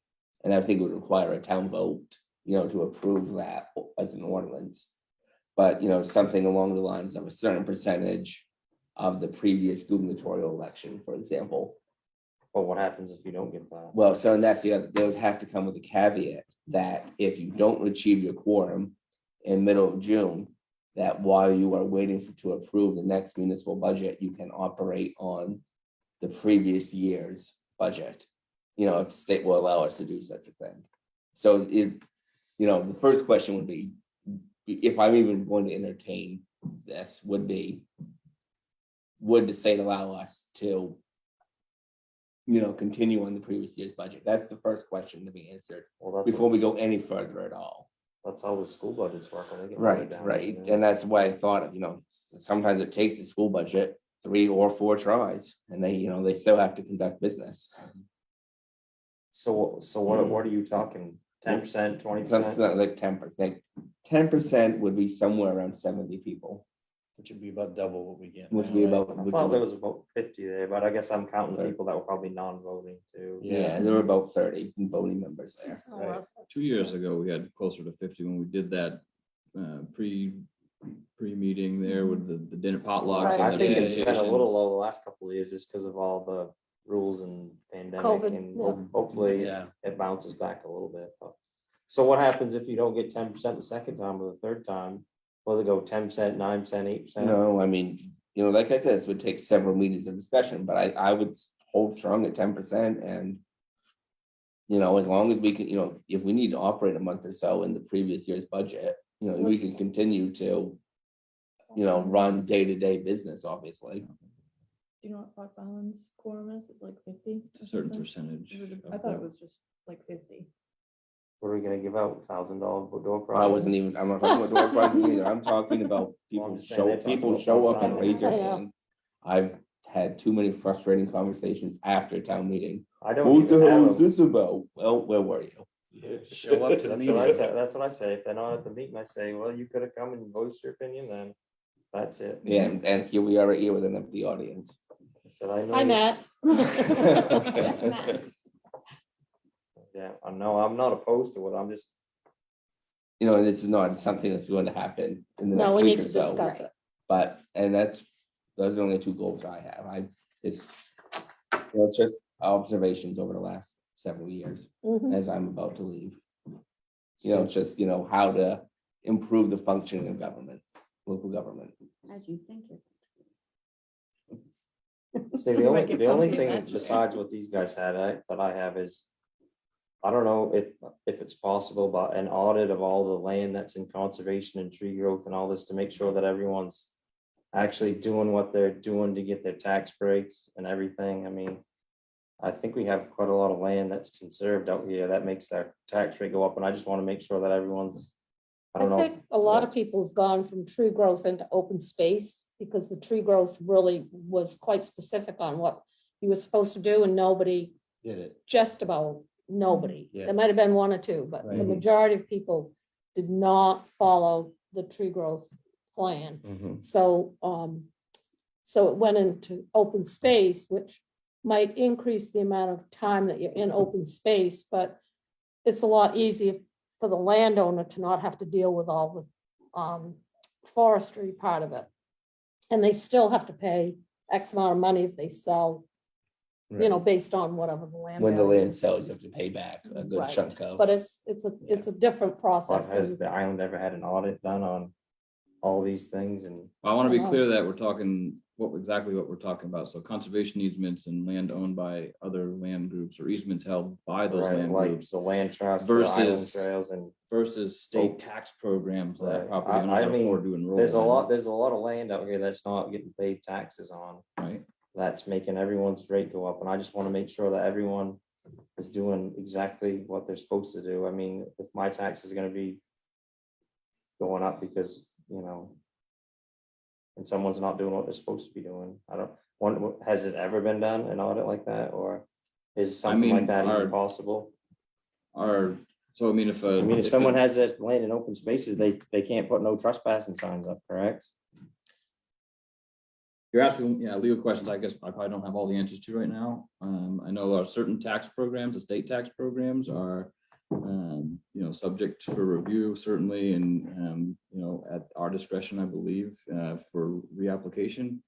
Speaker 2: And I think it would require a town vote, to approve that as an ordinance. But, something along the lines of a certain percentage of the previous gubernatorial election, for example.
Speaker 3: But what happens if you don't get that?
Speaker 2: Well, so and that's the other, they would have to come with a caveat that if you don't achieve your quorum in middle of June, that while you are waiting to approve the next municipal budget, you can operate on the previous year's budget. If the state will allow us to do such a thing. So the first question would be, if I'm even going to entertain this, would the state allow us to continue on the previous year's budget? That's the first question to be answered
Speaker 3: Well, that's,
Speaker 2: before we go any further at all.
Speaker 3: that's how the school budgets work. when they get
Speaker 2: Right,
Speaker 3: voted down,
Speaker 2: right.
Speaker 3: isn't it?
Speaker 2: And that's why I thought of, sometimes it takes the school budget 3 or 4 tries and they still have to conduct business.
Speaker 3: So what are you talking? 10%, 20%?
Speaker 2: Something like 10%. 10% would be somewhere around 70 people,
Speaker 5: Which would be about double what we get.
Speaker 2: which
Speaker 5: now,
Speaker 2: would be
Speaker 5: right?
Speaker 2: about,
Speaker 3: I thought there was about 50 there, but I guess I'm counting
Speaker 2: Right.
Speaker 3: people that were probably non-voting too.
Speaker 2: yeah, there were about 30 voting members there.
Speaker 1: Oh,
Speaker 3: Right.
Speaker 6: 2 years ago, we had closer to 50 when we did that pre-meeting there with the dinner potluck.
Speaker 1: Right.
Speaker 6: and
Speaker 3: I
Speaker 6: the
Speaker 3: think it's been a
Speaker 6: presentations.
Speaker 3: little low the last couple of years just because of all the rules and pandemic,
Speaker 1: COVID,
Speaker 3: and
Speaker 1: yeah.
Speaker 3: hopefully
Speaker 5: Yeah,
Speaker 3: it bounces back a little bit. But- So what happens if you don't get 10% the second time or the third time? Will it go 10%, 9%, 8%?
Speaker 2: No, I mean, like I said, this would take several meetings of discussion, but I would hold strong at 10% and. As long as we can, if we need to operate a month or so in the previous year's budget, we can continue to. Run day-to-day business, obviously.
Speaker 7: Do you know what Fox Island's quorum is? It's like 50?
Speaker 6: It's a certain percentage.
Speaker 7: I
Speaker 6: of
Speaker 7: thought it
Speaker 6: the-
Speaker 7: was just like 50.
Speaker 3: What are we gonna give out? $1,000 door prize?
Speaker 2: I wasn't even, I'm not talking about door prizes either. I'm talking about people
Speaker 3: I'm just saying they're talking
Speaker 2: people
Speaker 3: about
Speaker 2: show up and
Speaker 3: signing.
Speaker 2: raise their
Speaker 1: Yeah.
Speaker 2: hand. I've had too many frustrating conversations after town meeting.
Speaker 3: I don't
Speaker 2: What the
Speaker 3: even
Speaker 2: hell is
Speaker 3: have
Speaker 2: this about? Well, where were you?
Speaker 5: Show up to the
Speaker 3: That's what I
Speaker 5: meeting.
Speaker 3: say, that's what I say. If they're not at the meeting, I say, well, you could have come and voiced your opinion, then that's it.
Speaker 2: Yeah, and here we are right here with an empty audience.
Speaker 3: I said, I know.
Speaker 1: Hi,
Speaker 3: you-
Speaker 1: Matt.
Speaker 3: Yeah, I know, I'm not opposed to it, I'm just,
Speaker 2: And this is not something that's going to happen in the next
Speaker 1: No, we
Speaker 2: week
Speaker 1: need
Speaker 2: or
Speaker 1: to
Speaker 2: so.
Speaker 1: discuss it.
Speaker 2: But, and those are the only 2 goals I have. It's just observations over the last several years
Speaker 1: Mhm.
Speaker 2: as I'm about to leave. It's just, how to improve the functioning of government, local government.
Speaker 4: As you think it.
Speaker 3: see, the
Speaker 7: Might
Speaker 3: only,
Speaker 7: get
Speaker 3: the only
Speaker 7: comfy
Speaker 3: thing
Speaker 7: eventually.
Speaker 3: besides what these guys had, that I have is. I don't know if it's possible, but an audit of all the land that's in conservation and tree growth and all this to make sure that everyone's. Actually doing what they're doing to get their tax breaks and everything, I mean. I think we have quite a lot of land that's conserved out here, that makes their tax rate go up, and I just want to make sure that everyone's. I don't know.
Speaker 1: think a lot of people have gone from tree growth into open space because the tree growth really was quite specific on what you were supposed to do and nobody,
Speaker 5: Did it.
Speaker 1: just about nobody.
Speaker 5: Yeah.
Speaker 1: There might have been 1 or 2, but the
Speaker 5: Right.
Speaker 1: majority of people did not follow the tree growth plan.
Speaker 3: Mhm.
Speaker 1: So, so it went into open space, which might increase the amount of time that you're in open space, but it's a lot easier for the landowner to not have to deal with all the forestry part of it. And they still have to pay X amount of money if they sell, you know, based on whatever the land.
Speaker 2: When the
Speaker 1: value
Speaker 2: land
Speaker 1: is.
Speaker 2: sells, you have to pay back a good
Speaker 1: Right.
Speaker 2: chunk of.
Speaker 1: But it's a different
Speaker 3: But
Speaker 1: process.
Speaker 3: has
Speaker 1: and-
Speaker 3: the island ever had an audit done on all these things? And
Speaker 6: I want to be
Speaker 1: Uh-huh.
Speaker 6: clear that we're talking exactly what we're talking about. So conservation easements and land owned by other land groups or easements held by those
Speaker 3: right,
Speaker 6: land
Speaker 3: like
Speaker 6: groups
Speaker 3: the land trust, the island
Speaker 6: versus-
Speaker 3: trails, and
Speaker 6: versus state
Speaker 3: Oh.
Speaker 6: tax programs that
Speaker 3: Right.
Speaker 6: property
Speaker 3: I
Speaker 6: owners are
Speaker 3: mean,
Speaker 6: afforded to enroll
Speaker 3: there's a
Speaker 6: in,
Speaker 3: lot, of land out here that's not getting paid taxes on.
Speaker 6: right?
Speaker 3: That's making everyone's rate go up, and I just want to make sure that everyone is doing exactly what they're supposed to do. I mean, if my tax is gonna be going up because, you know, and someone's not doing what they're supposed to be doing, I don't, has it ever been done, an audit like that, or is something
Speaker 6: mean,
Speaker 3: like that even
Speaker 6: our-
Speaker 3: possible?
Speaker 6: So I mean, if
Speaker 3: I mean, if someone
Speaker 6: it-
Speaker 3: has that land in open spaces, they can't put no trespassing signs up, correct?
Speaker 6: You're asking, yeah, legal questions, I guess I probably don't have all the answers to right now. I know there are certain tax programs, the state tax programs are, you know, subject for review certainly, and, you know, at our discretion, I believe, for reapplication.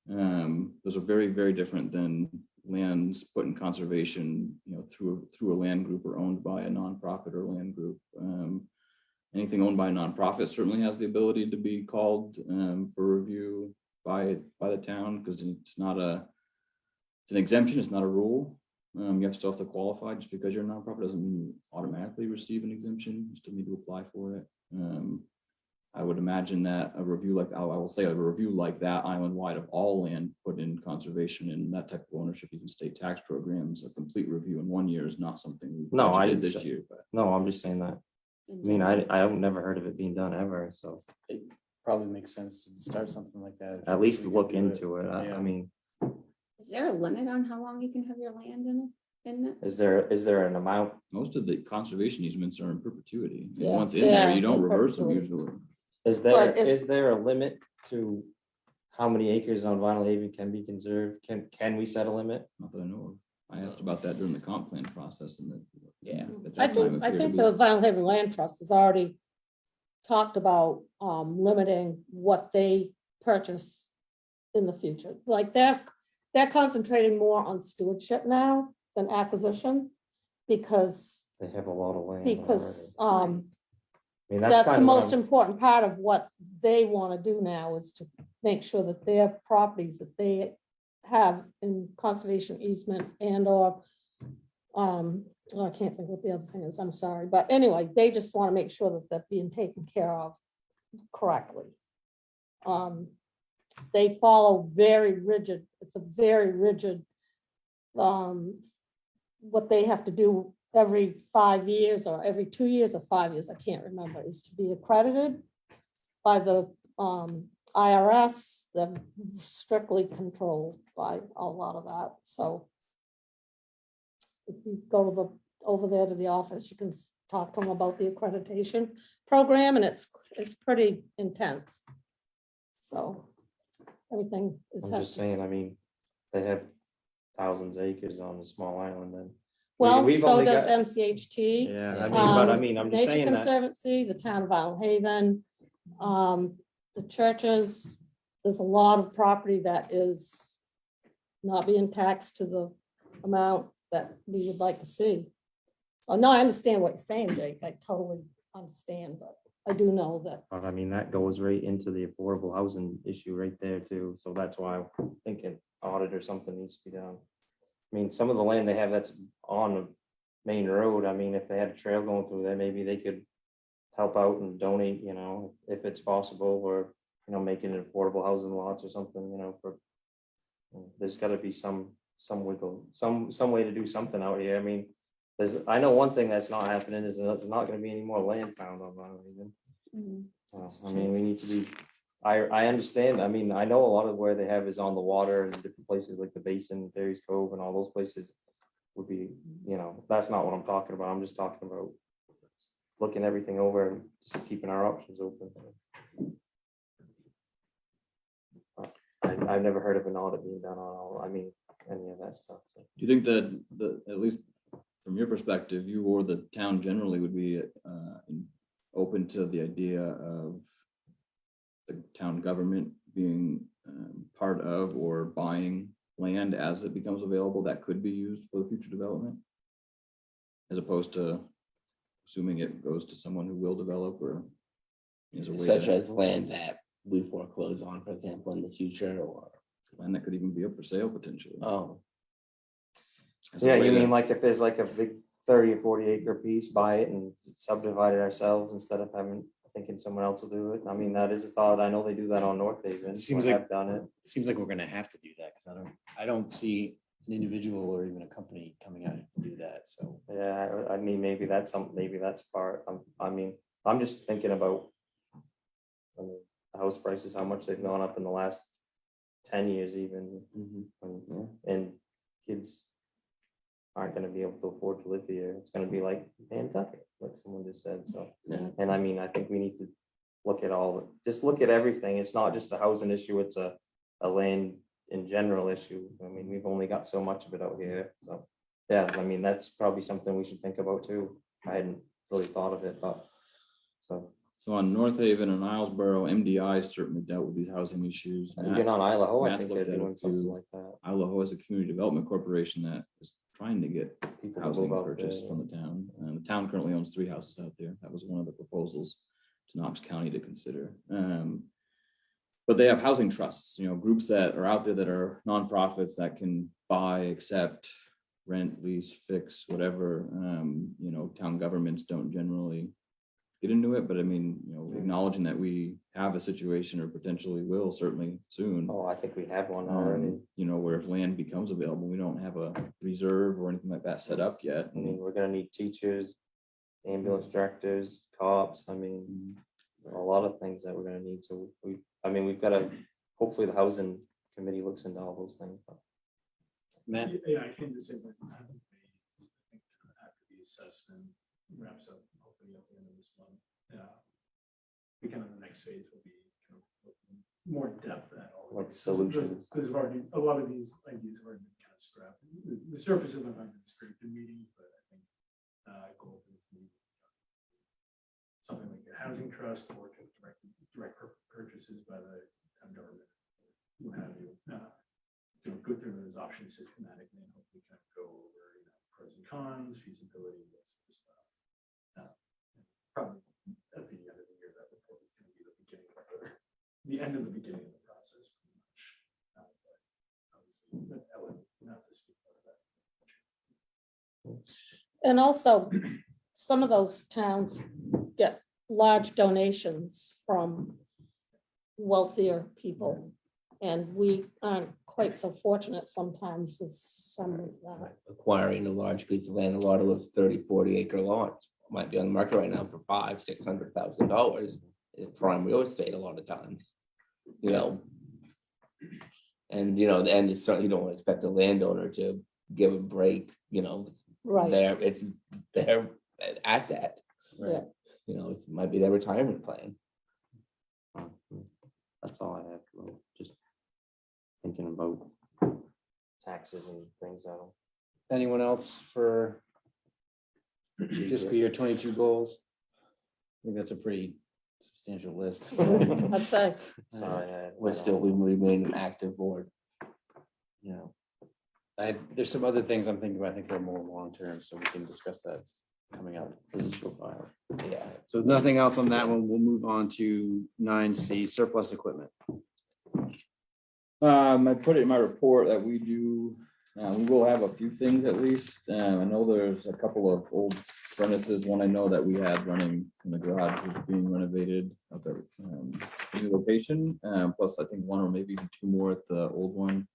Speaker 6: Those are very, very different than lands put in conservation, you know, through a land group or owned by a nonprofit or land group. Anything owned by a nonprofit certainly has the ability to be called for review by the town, because it's an exemption, it's not a rule. You have still have to qualify. Just because you're a nonprofit doesn't mean you automatically receive an exemption. You still need to apply for it. I would imagine that a review like, I will say a review like that island-wide of all land put in conservation and that type of ownership, even state tax programs, a complete review in 1 year is not something we
Speaker 3: No, I
Speaker 6: budgeted
Speaker 3: didn't
Speaker 6: this
Speaker 3: say-
Speaker 6: year, but.
Speaker 3: No, I'm just saying that. I mean, I've never heard of it being done ever, so
Speaker 5: Probably makes sense to start something like that. if
Speaker 3: at least
Speaker 5: we could
Speaker 3: look
Speaker 5: do
Speaker 3: into it. I
Speaker 5: Yeah.
Speaker 3: mean,
Speaker 4: Is there a limit on how long you can have your land in it?
Speaker 3: is there an amount?
Speaker 6: Most of the conservation easements are in perpetuity. And
Speaker 1: Yeah,
Speaker 6: once in there,
Speaker 1: yeah,
Speaker 6: you don't
Speaker 1: in
Speaker 6: reverse them
Speaker 1: perpetuity.
Speaker 6: usually.
Speaker 1: But it's-
Speaker 3: Is there a limit to how many acres on Vinalhaven can be conserved? Can we set a limit?
Speaker 6: Not that I know of. I asked about that during the comp plan process and
Speaker 2: Yeah.
Speaker 6: at
Speaker 1: I
Speaker 6: that time
Speaker 1: think,
Speaker 6: it
Speaker 1: I
Speaker 6: appeared to
Speaker 1: think
Speaker 6: be-
Speaker 1: the Vinalhaven Land Trust has already talked about limiting what they purchase in the future. Like they're concentrating more on stewardship now than acquisition, because,
Speaker 3: They have a lot of land. already.
Speaker 1: because
Speaker 3: I mean,
Speaker 1: that's the
Speaker 3: kind of what
Speaker 1: most important part of what they want to do now, is to make sure that their properties that they have in conservation easement and or I can't think what the other thing is, I'm sorry, but anyway, they just want to make sure that they're being taken care of correctly. They follow very rigid, it's a very rigid what they have to do every 5 years or every 2 years or 5 years, I can't remember, is to be accredited by the IRS. They're strictly controlled by a lot of that, so if you go to over there to the office, you can talk to them about the accreditation program, and it's pretty intense. So everything is.
Speaker 3: I'm
Speaker 1: has
Speaker 3: just
Speaker 1: to-
Speaker 3: saying, I mean, they have thousands of acres on a small island then.
Speaker 1: Well,
Speaker 3: we've
Speaker 1: so
Speaker 3: only
Speaker 1: does
Speaker 3: got-
Speaker 1: MCHT.
Speaker 3: Yeah, I mean, but I
Speaker 1: Um,
Speaker 3: mean, I'm just
Speaker 1: Nature
Speaker 3: saying that,
Speaker 1: Conservancy, the town of Vinalhaven, the churches, there's a lot of property that is not being taxed to the amount that we would like to see. So no, I understand what you're saying, Jake, I totally understand, but I do know that,
Speaker 3: but I mean, that goes right into the affordable housing issue right there too. So that's why I'm thinking audit or something needs to be done. I mean, some of the land they have that's on the main road, I mean, if they had a trail going through there, maybe they could help out and donate, you know, if it's possible, or, you know, making it affordable housing lots or something, you know, for, there's gotta be some wiggle, some way to do something out here. I mean, I know one thing that's not happening is that there's not gonna be any more land found on Vinalhaven.
Speaker 4: Mhm.
Speaker 3: I mean, we need to be, I understand, I mean, I know a lot of where they have is on the water and different places like the basin, Berry's Cove and all those places would be, you know, that's not what I'm talking about. I'm just talking about looking everything over and just keeping our options open. I've never heard of an audit being done on all, I mean, any of that stuff, so.
Speaker 6: Do you think that at least from your perspective, you or the town generally would be open to the idea of the town government being part of or buying land as it becomes available that could be used for the future development? As opposed to assuming it goes to someone who will develop or is a way
Speaker 2: Such
Speaker 6: to,
Speaker 2: as land that we foreclose on, for example, in the future, or,
Speaker 6: land that could even be up for sale potentially.
Speaker 2: oh,
Speaker 6: As a
Speaker 3: Yeah,
Speaker 6: way
Speaker 3: you
Speaker 6: to-
Speaker 3: mean like if there's like a big 30 or 40 acre piece, buy it and subdivide it ourselves instead of thinking someone else will do it. I mean, that is a thought. I know they do that on North Haven.
Speaker 5: It seems
Speaker 3: or
Speaker 5: like-
Speaker 3: have done it.
Speaker 5: It seems like we're gonna have to do that, because I don't see an individual or even a company coming out to do that, so.
Speaker 3: Yeah, I mean, maybe that's part, I mean, I'm just thinking about the house prices, how much they've gone up in the last 10 years even. And kids aren't gonna be able to afford to live here. It's gonna be like Nantucket, like someone just said, so.
Speaker 2: Yeah.
Speaker 3: And I mean, I think we need to look at look at everything. It's not just a housing issue, it's a land in general issue. I mean, we've only got so much of it out here, so. Yeah, I mean, that's probably something we should think about too. I hadn't really thought of it, but, so.
Speaker 6: So on North Haven and Islesboro, MDI certainly dealt with these housing issues.
Speaker 3: Even on Idaho, I
Speaker 6: Matt's
Speaker 3: think they're
Speaker 6: looked at a
Speaker 3: doing something
Speaker 6: few.
Speaker 3: like that.
Speaker 6: Idaho is a community development corporation that is trying to get
Speaker 3: People to
Speaker 6: housing
Speaker 3: move out there,
Speaker 6: purchased from the town. And the town currently owns 3 houses out there. That was one of the proposals to Knox County to consider. But they have housing trusts, groups that are out there that are nonprofits that can buy, accept, rent, lease, fix, whatever. Town governments don't generally get into it, but I mean, acknowledging that we have a situation or potentially will certainly soon.
Speaker 3: Oh, I think we have one already.
Speaker 6: Where if land becomes available, we don't have a reserve or anything like that set up yet.
Speaker 3: I mean, we're gonna need teachers, ambulance directors, cops, I mean, a lot of things that we're gonna need, so we've gotta, hopefully the housing committee looks into all those things. but-
Speaker 5: Matt?
Speaker 8: Yeah, I think the same thing. I think after the assessment wraps up, hopefully at the end of this month. The next phase will be kind of looking more in depth at all.
Speaker 3: Like solutions.
Speaker 8: Because a lot of these ideas have already been kind of scrapped. The surface of them have been scraped in meetings, but I think goal for the community, something like a housing trust or direct purchases by the town government, what have you. Go through those options systematically and hopefully kind of go over pros and cons, feasibility, that sort of stuff. Probably at the end of the year, that report is going to be the beginning of the end of the beginning of the process, pretty much. But obviously, Ellen, not to speak about that.
Speaker 1: And also, some of those towns get large donations from wealthier people. And we aren't quite so fortunate sometimes with some of that.
Speaker 2: acquiring a large piece of land. A lot of those 30, 40 acre lots might be on the market right now for $500,000-$600,000 in prime real estate a lot of times. And it's certainly, you don't expect a landowner to give a break,
Speaker 1: Right.
Speaker 2: it's their asset.
Speaker 1: Yeah.
Speaker 2: It might be their retirement plan.
Speaker 3: That's all I have, just thinking about taxes and things that'll.
Speaker 5: Anyone else for fiscal year 22 goals? I think that's a pretty substantial list.
Speaker 1: I'd say,
Speaker 3: Sorry.
Speaker 2: We remain an active board.
Speaker 5: There's some other things I'm thinking about. I think they're more long-term, so we can discuss that coming out.
Speaker 2: Yeah.
Speaker 5: So nothing else on that one. We'll move on to 9C, surplus equipment.
Speaker 6: I put it in my report that we will have a few things at least. I know there's a couple of old furnaces. One I know that we had running in the garage was being renovated at the new location. Plus I think one or maybe even 2 more at the old one.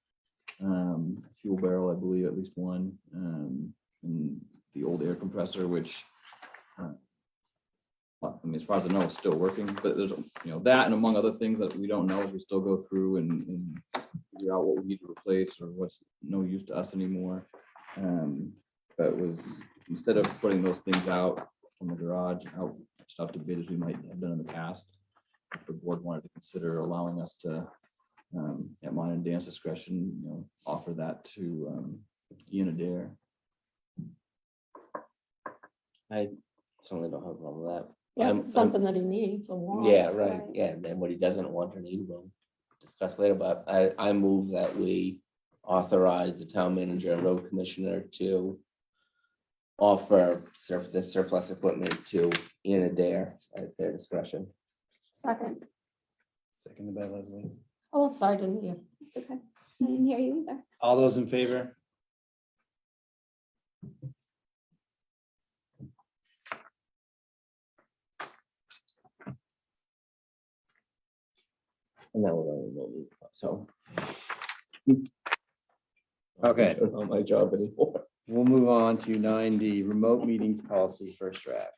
Speaker 6: Fuel barrel, I believe, at least one. And the old air compressor, which as far as I know, it's still working, but there's, that and among other things that we don't know as we still go through and figure out what we need to replace or what's no use to us anymore. But instead of putting those things out from the garage, out stuff to bid as we might have done in the past, if the board wanted to consider allowing us to at mine and Dan's discretion, offer that to Ian Adair.
Speaker 2: I certainly don't have a problem with that.
Speaker 1: Yeah,
Speaker 2: I'm-
Speaker 1: it's something that he needs or wants.
Speaker 2: Yeah, right, yeah, and then what he doesn't want or need, we'll discuss later, but I move that we authorize the town manager and road commissioner to offer the surplus equipment to Ian Adair at their discretion.
Speaker 1: Second.
Speaker 5: Seconded by Leslie.
Speaker 1: Oh, sorry, didn't you?
Speaker 4: It's okay. I didn't hear you either.
Speaker 5: All those in favor?
Speaker 2: And that will only vote me, so.
Speaker 5: Okay.
Speaker 2: It's not my job anymore.
Speaker 5: We'll move on to 9D, remote meetings policy first draft.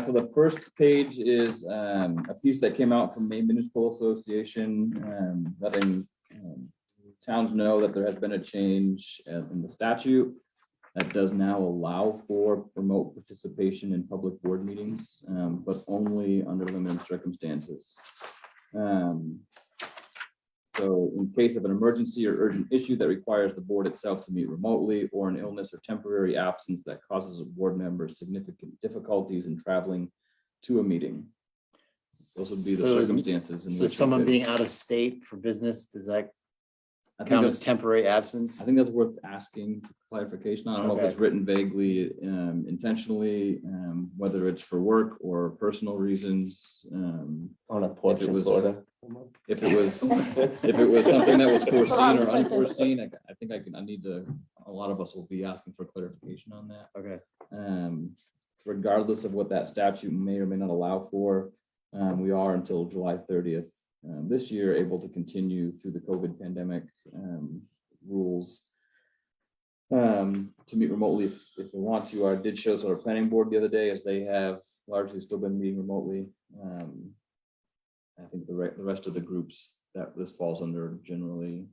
Speaker 6: So the first page is a piece that came out from Maine Municipal Association, letting towns know that there has been a change in the statute that does now allow for remote participation in public board meetings, but only under limited circumstances. So in case of an emergency or urgent issue that requires the board itself to meet remotely, or an illness or temporary absence that causes a board member significant difficulties in traveling to a meeting. Those would be the
Speaker 5: So-
Speaker 6: circumstances. in
Speaker 5: So
Speaker 6: which we
Speaker 5: someone
Speaker 6: could-
Speaker 5: being out of state for business, does that
Speaker 6: I think
Speaker 5: count as
Speaker 6: that's-
Speaker 5: temporary absence?
Speaker 6: I think that's worth asking clarification. I don't know if it's
Speaker 5: Okay.
Speaker 6: written vaguely, intentionally, whether it's for work or personal reasons.
Speaker 2: On a porch in
Speaker 6: was-
Speaker 2: Florida.
Speaker 6: If it was, if it was something that was
Speaker 1: That's what I
Speaker 6: foreseen
Speaker 1: was
Speaker 6: or
Speaker 1: thinking.
Speaker 6: unforeseen, I think I need to, a lot of us will be asking for clarification on that.
Speaker 5: Okay.
Speaker 6: Regardless of what that statute may or may not allow for, we are until July 30th this year able to continue through the COVID pandemic rules to meet remotely if we want to. I did show to our planning board the other day, as they have largely still been meeting remotely. I think the rest of the groups that this falls under generally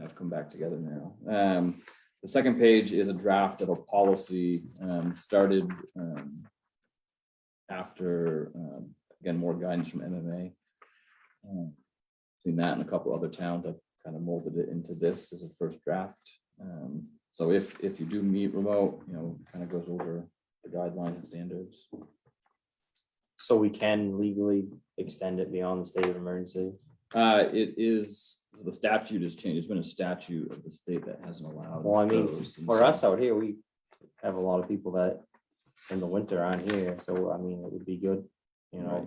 Speaker 6: have come back together now. The second page is a draft of a policy started after, again, more guidance from MMA. Between that and a couple other towns, I've kind of molded it into this as a first draft. So if you do meet remote, kind of goes over the guidelines and standards.
Speaker 3: So we can legally extend it beyond the state of emergency.
Speaker 6: It is, the statute has changed. It's been a statute of the state that hasn't allowed.
Speaker 3: Well, I mean,
Speaker 6: those, and
Speaker 3: for
Speaker 6: so-
Speaker 3: us out here, we have a lot of people that in the winter aren't here, so I mean, it would be good,
Speaker 6: Right.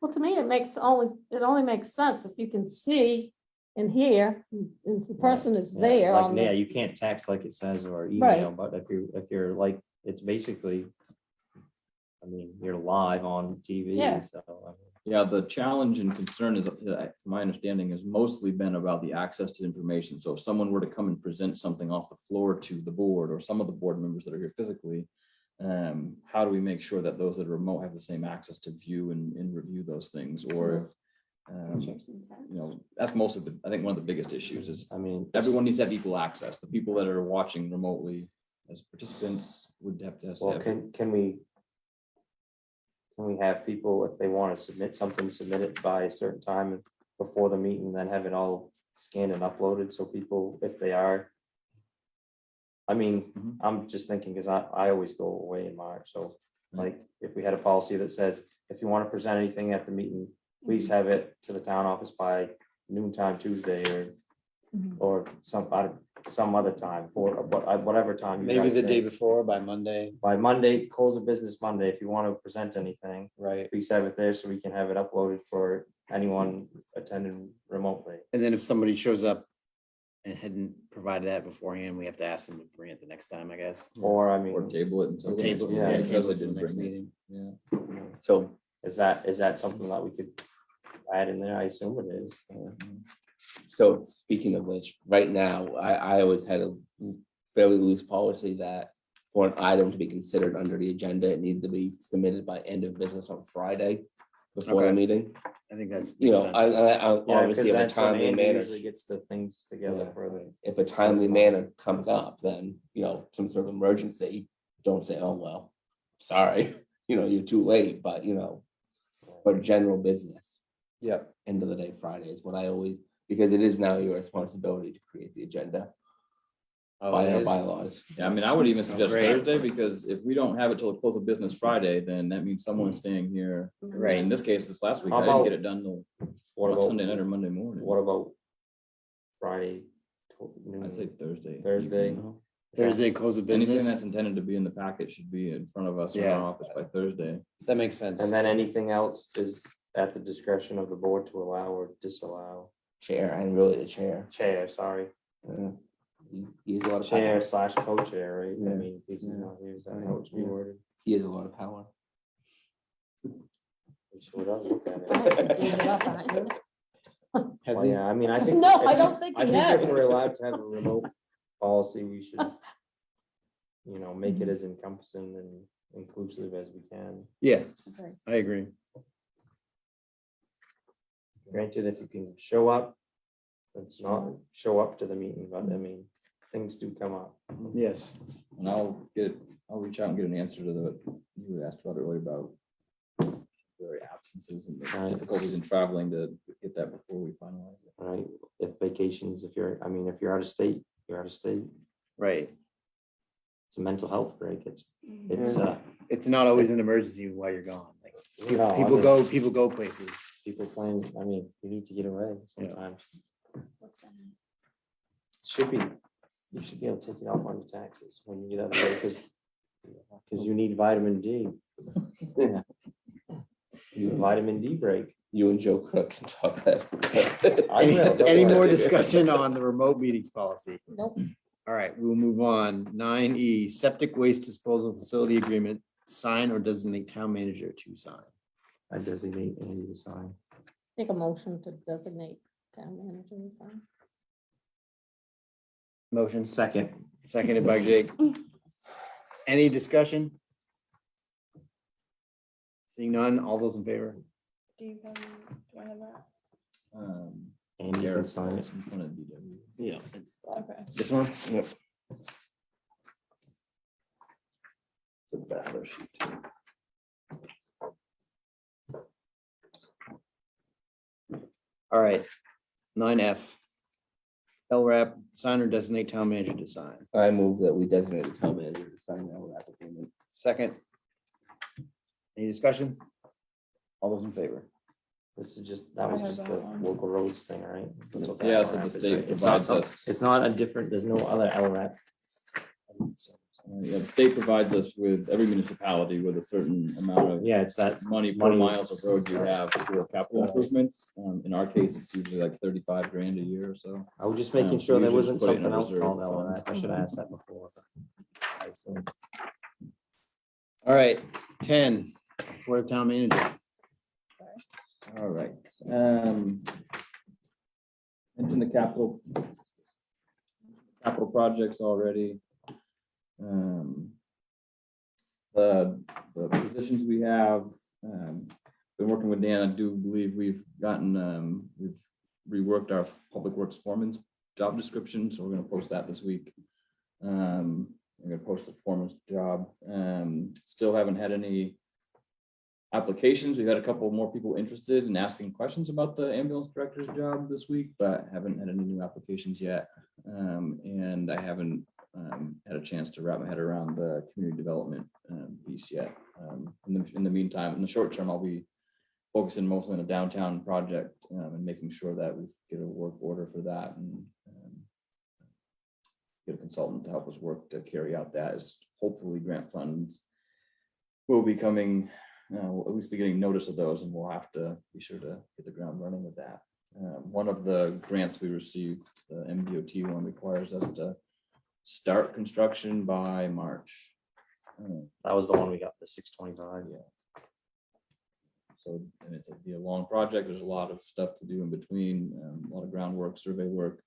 Speaker 1: Well, to me, it only makes sense if you can see and hear, and the person is
Speaker 3: Yeah,
Speaker 1: there
Speaker 3: like,
Speaker 1: on
Speaker 3: yeah,
Speaker 1: the,
Speaker 3: you can't text like it says or
Speaker 1: Right.
Speaker 3: email, but if you're like, it's basically, I mean, you're live on TV,
Speaker 1: Yeah.
Speaker 3: so. I mean,
Speaker 6: Yeah, the challenge and concern is, from my understanding, has mostly been about the access to information. So if someone were to come and present something off the floor to the board or some of the board members that are here physically, how do we make sure that those that are remote have the same access to view and review those things? Or if,
Speaker 4: Pictures and text.
Speaker 6: that's mostly I think one of the biggest issues is
Speaker 3: I mean,
Speaker 6: everyone needs to have equal access. The people that are watching remotely as participants would have to
Speaker 3: well,
Speaker 6: have.
Speaker 3: can we have people, if they want to submit something, submit it by a certain time before the meeting, then have it all scanned and uploaded, so people, if they are. I mean,
Speaker 6: Mhm.
Speaker 3: I'm just thinking, because I always go away in March, so like, if we had a policy that says, if you want to present anything at the meeting, please have it to the town office by noontime Tuesday
Speaker 1: Mhm.
Speaker 3: or some other time, for whatever time. you
Speaker 5: Maybe
Speaker 3: guys
Speaker 5: the day
Speaker 3: think.
Speaker 5: before, by Monday,
Speaker 3: By Monday, close of business Monday, if you want to present anything,
Speaker 5: right?
Speaker 3: please have it there so we can have it uploaded for anyone attending remotely.
Speaker 5: And then if somebody shows up and hadn't provided that beforehand, we have to ask them to bring it the next time, I guess.
Speaker 3: Or, I
Speaker 6: Or
Speaker 3: mean,
Speaker 6: table it until.
Speaker 5: Or
Speaker 6: the next
Speaker 5: table,
Speaker 6: meeting,
Speaker 3: yeah,
Speaker 6: because
Speaker 5: table
Speaker 6: they
Speaker 5: it to the
Speaker 6: didn't
Speaker 5: next
Speaker 6: bring it.
Speaker 5: meeting.
Speaker 6: Yeah.
Speaker 2: So,
Speaker 3: is that something that we could add in there? I assume it is.
Speaker 2: so speaking of which, right now, I always had a fairly loose policy that for an item to be considered under the agenda, it needed to be submitted by end of business on Friday before the
Speaker 5: Okay.
Speaker 2: meeting.
Speaker 5: I think that's.
Speaker 2: You
Speaker 5: makes
Speaker 2: know,
Speaker 5: sense.
Speaker 2: I
Speaker 3: Yeah, because
Speaker 2: obviously if a
Speaker 3: that's when
Speaker 2: timely
Speaker 3: Andy
Speaker 2: manner,
Speaker 3: usually gets the things together
Speaker 2: Yeah.
Speaker 3: for the.
Speaker 2: if a timely manner comes up, then, some sort of emergency, don't say, oh, well, sorry, you're too late, but, for general business.
Speaker 5: Yep.
Speaker 2: end of the day Friday is what I always, because it is now your responsibility to create the agenda by
Speaker 5: it
Speaker 2: our
Speaker 5: is?
Speaker 2: bylaws.
Speaker 6: Yeah, I mean, I would even suggest
Speaker 5: great.
Speaker 6: Thursday, because if we don't have it till the close of business Friday, then that means someone's staying here.
Speaker 5: Right.
Speaker 6: In this case, this last week,
Speaker 3: How
Speaker 6: I didn't get
Speaker 3: about-
Speaker 6: it done till
Speaker 3: What about,
Speaker 6: Sunday night or Monday morning.
Speaker 3: what about Friday?
Speaker 6: I'd say Thursday.
Speaker 3: Thursday.
Speaker 6: evening.
Speaker 5: Thursday, close of
Speaker 6: Anything
Speaker 5: business.
Speaker 6: that's intended to be in the packet should be in front of us in
Speaker 5: Yeah.
Speaker 6: our office by Thursday.
Speaker 5: That makes sense.
Speaker 3: And then anything else is at the discretion of the board to allow or disallow.
Speaker 2: Chair, and really the chair.
Speaker 3: Chair, sorry.
Speaker 2: He has a lot of
Speaker 3: Chair
Speaker 2: power.
Speaker 3: slash co-chair, right? I
Speaker 2: Yeah.
Speaker 3: mean, if he's not here, is that how it should be
Speaker 2: Yeah.
Speaker 3: worded?
Speaker 2: He has a lot of power.
Speaker 3: He sure does look at
Speaker 1: I think
Speaker 3: it.
Speaker 1: you gave it up, aren't you?
Speaker 5: Has
Speaker 3: Well,
Speaker 5: he?
Speaker 3: yeah, I mean, I think.
Speaker 1: No,
Speaker 3: if-
Speaker 1: I don't think
Speaker 3: I
Speaker 1: he
Speaker 3: think if
Speaker 1: has.
Speaker 3: we're allowed to have a remote policy, we should, make it as encompassing and inclusive as we can.
Speaker 5: Yeah,
Speaker 1: Okay.
Speaker 5: I agree.
Speaker 3: Granted, if you can show up, let's not show up to the meeting, but I mean, things do come up.
Speaker 5: Yes.
Speaker 6: And I'll reach out and get an answer to you had asked about earlier about very absences and the
Speaker 3: Right.
Speaker 6: difficulties in traveling to get that before we finalize it.
Speaker 3: Right, if vacations, if you're out of state, you're out of state.
Speaker 5: Right.
Speaker 3: It's a mental health break. It's,
Speaker 5: It's not always an emergency while you're gone. Like,
Speaker 3: no, I
Speaker 5: people
Speaker 3: mean,
Speaker 5: people go places.
Speaker 3: people plan, I mean, you need to get away sometimes.
Speaker 4: What's that?
Speaker 3: You should be able to take it off on your taxes when you get out of there, because you need vitamin D. It's a vitamin D break.
Speaker 2: You and Joe Cook can talk that.
Speaker 3: I
Speaker 5: Any
Speaker 3: will, don't
Speaker 5: any more
Speaker 3: worry.
Speaker 5: discussion on the remote meetings policy?
Speaker 1: Nope.
Speaker 5: All right, we'll move on. 9E, septic waste disposal facility agreement, sign or designate town manager to sign.
Speaker 3: I designate Andy to sign.
Speaker 1: Make a motion to designate town manager to sign.
Speaker 5: Motion,
Speaker 3: Second.
Speaker 5: seconded by Jake. Any discussion? Seeing none, all those in favor?
Speaker 7: Do you have, do I have that?
Speaker 3: Andy can
Speaker 6: Garrett,
Speaker 3: sign it.
Speaker 6: some kind of DW.
Speaker 5: Yeah.
Speaker 7: Okay.
Speaker 5: This one?
Speaker 2: Yep.
Speaker 6: The batter sheet too.
Speaker 5: All right. 9F. LRAP, sign or designate town manager to sign.
Speaker 2: I move that we designate the town manager to sign that LRAP agreement.
Speaker 5: Second. Any discussion? All those in favor?
Speaker 3: This is just, that
Speaker 7: I
Speaker 3: was
Speaker 7: have
Speaker 3: just
Speaker 7: that
Speaker 3: the
Speaker 7: one.
Speaker 3: local roads thing, right? That's what that
Speaker 6: Yeah, so the
Speaker 3: LRAP is,
Speaker 6: state
Speaker 3: right? It's not
Speaker 6: provides
Speaker 3: some-
Speaker 6: us.
Speaker 3: It's not a different, there's no other LRAP.
Speaker 6: Yeah, the state provides us with, every municipality with a certain amount of
Speaker 3: Yeah, it's that,
Speaker 6: money per
Speaker 3: Money.
Speaker 6: miles of road you have for capital improvements. In our case, it's usually like 35 grand a year or so.
Speaker 3: I was just
Speaker 6: Yeah,
Speaker 3: making
Speaker 6: so
Speaker 3: sure
Speaker 6: we
Speaker 3: there
Speaker 6: just
Speaker 3: wasn't
Speaker 6: put it in
Speaker 3: something
Speaker 6: a
Speaker 3: else
Speaker 6: reserve
Speaker 3: called
Speaker 6: fund.
Speaker 3: LRAP. I should have asked that before. I assume.
Speaker 5: All right, 10, Board of Town Manager.
Speaker 6: All right. Mentioned the capital projects already. The positions we have, been working with Dan. I do believe we've reworked our public works foreman's job description, so we're gonna post that this week. I'm gonna post the foreman's job. Still haven't had any applications. We've had a couple more people interested in asking questions about the ambulance director's job this week, but haven't had any new applications yet. And I haven't had a chance to wrap my head around the community development piece yet. In the meantime, in the short term, I'll be focusing mostly on the downtown project and making sure that we get a work order for that and get a consultant to help us work to carry out that, as hopefully grant funds will be coming. We'll at least be getting notice of those, and we'll have to be sure to hit the ground running with that. One of the grants we received, the MDOT one, requires us to start construction by March.
Speaker 3: That was the one we got, the 625.
Speaker 6: Yeah. So, and it'll be a long project. There's a lot of stuff to do in between, a lot of groundwork, survey work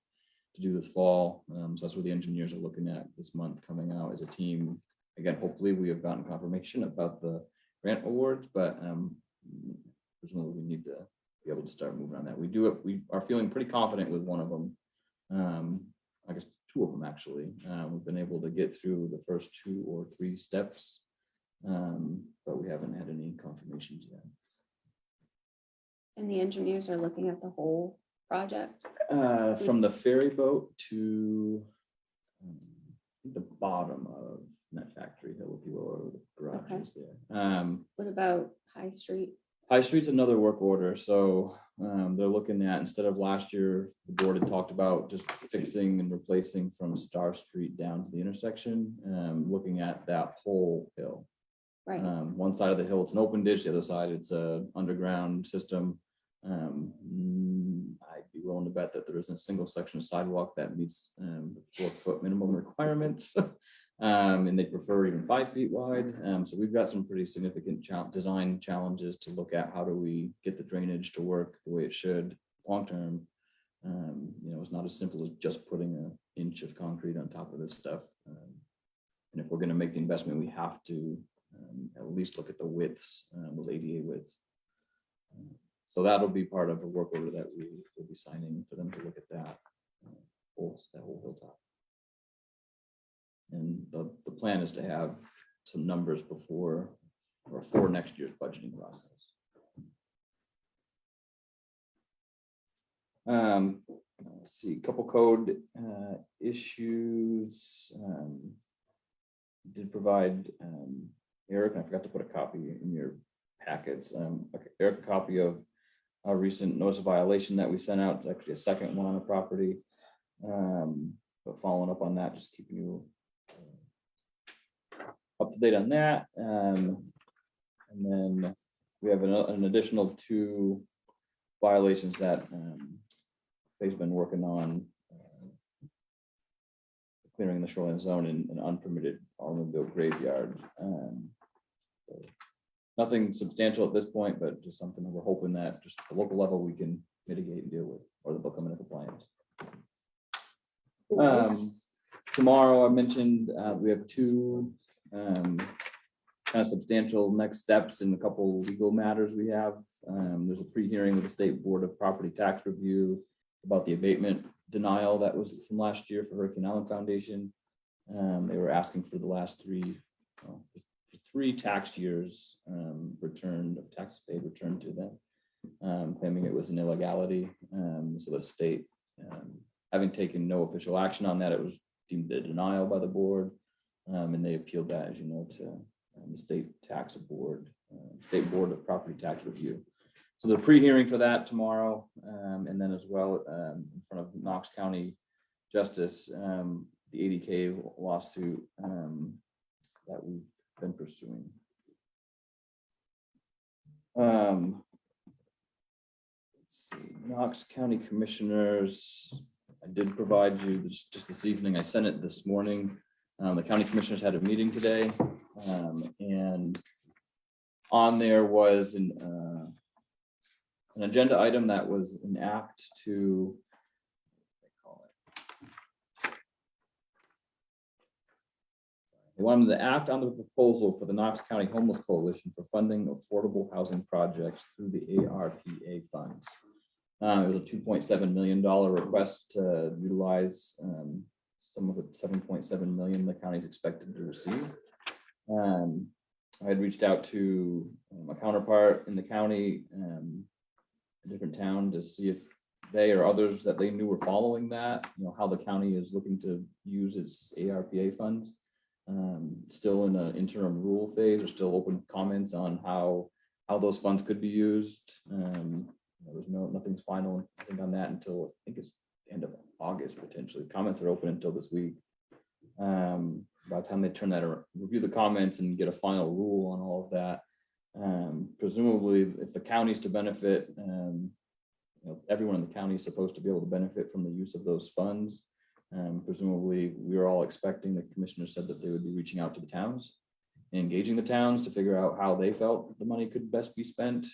Speaker 6: to do this fall. So that's what the engineers are looking at this month, coming out as a team. Again, hopefully we have gotten confirmation about the grant awards, but presumably we need to be able to start moving on that. We are feeling pretty confident with one of them. I guess two of them actually. We've been able to get through the first 2 or 3 steps, but we haven't had any confirmations yet.
Speaker 4: And the engineers are looking at the whole project.
Speaker 6: From the ferry boat to the bottom of that factory hill, if you will, or the garages there.
Speaker 4: What about High Street?
Speaker 6: High Street's another work order, so they're looking at, instead of last year, the board had talked about just fixing and replacing from Star Street down to the intersection, looking at that whole hill.
Speaker 4: Right,
Speaker 6: One side of the hill, it's an open ditch, the other side, it's a underground system. I'd be willing to bet that there isn't a single section of sidewalk that meets the 4-foot minimum requirements. And they prefer even 5 feet wide. So we've got some pretty significant design challenges to look at. How do we get the drainage to work the way it should long term? It's not as simple as just putting an inch of concrete on top of this stuff. And if we're going to make the investment, we have to at least look at the widths, those ADA widths. So that'll be part of a work order that we will be signing for them to look at that whole hilltop. And the plan is to have some numbers before or for next year's budgeting process. Let's see, a couple code issues. Did provide Eric, and I forgot to put a copy in your packets. Eric, a copy of a recent notice of violation that we sent out. It's actually a second one on the property. But following up on that, just keeping you up to date on that. And then we have an additional 2 violations that Faye's been working on, clearing the shoreline zone in an unpermitted automobile graveyard. So nothing substantial at this point, but just something that we're hoping that just at the local level we can mitigate and deal with, or that they'll come into compliance. Tomorrow, I mentioned we have 2 kind of substantial next steps in a couple legal matters we have. There's a pre-hearing with the State Board of Property Tax Review about the abatement denial that was from last year for Hurricane Island Foundation. They were asking for the last 3 tax years return of tax paid returned to them, claiming it was an illegality. So the state, having taken no official action on that, it was deemed a denial by the board, and they appealed that, as you know, to the State Tax Board, State Board of Property Tax Review. So the pre-hearing for that tomorrow, and then as well in front of Knox County Justice, the 80K lawsuit that we've been pursuing. Let's see, Knox County Commissioners. I did provide you just this evening. I sent it this morning. The county commissioners had a meeting today, and on there was an agenda item that was an act to, they wanted to act on the proposal for the Knox County Homeless Coalition for funding affordable housing projects through the ARPA funds. It was a $2.7 million request to utilize some of the $7.7 million the county is expected to receive. I had reached out to my counterpart in the county, a different town, to see if they or others that they knew were following that, how the county is looking to use its ARPA funds. Still in an interim rule phase, or still open comments on how those funds could be used. There's nothing's final, I think, on that until I think it's the end of August potentially. Comments are open until this week. By the time they turn that or review the comments and get a final rule on all of that, presumably if the county's to benefit, everyone in the county is supposed to be able to benefit from the use of those funds. Presumably we were all expecting, the commissioner said that they would be reaching out to the towns, engaging the towns to figure out how they felt the money could best be spent.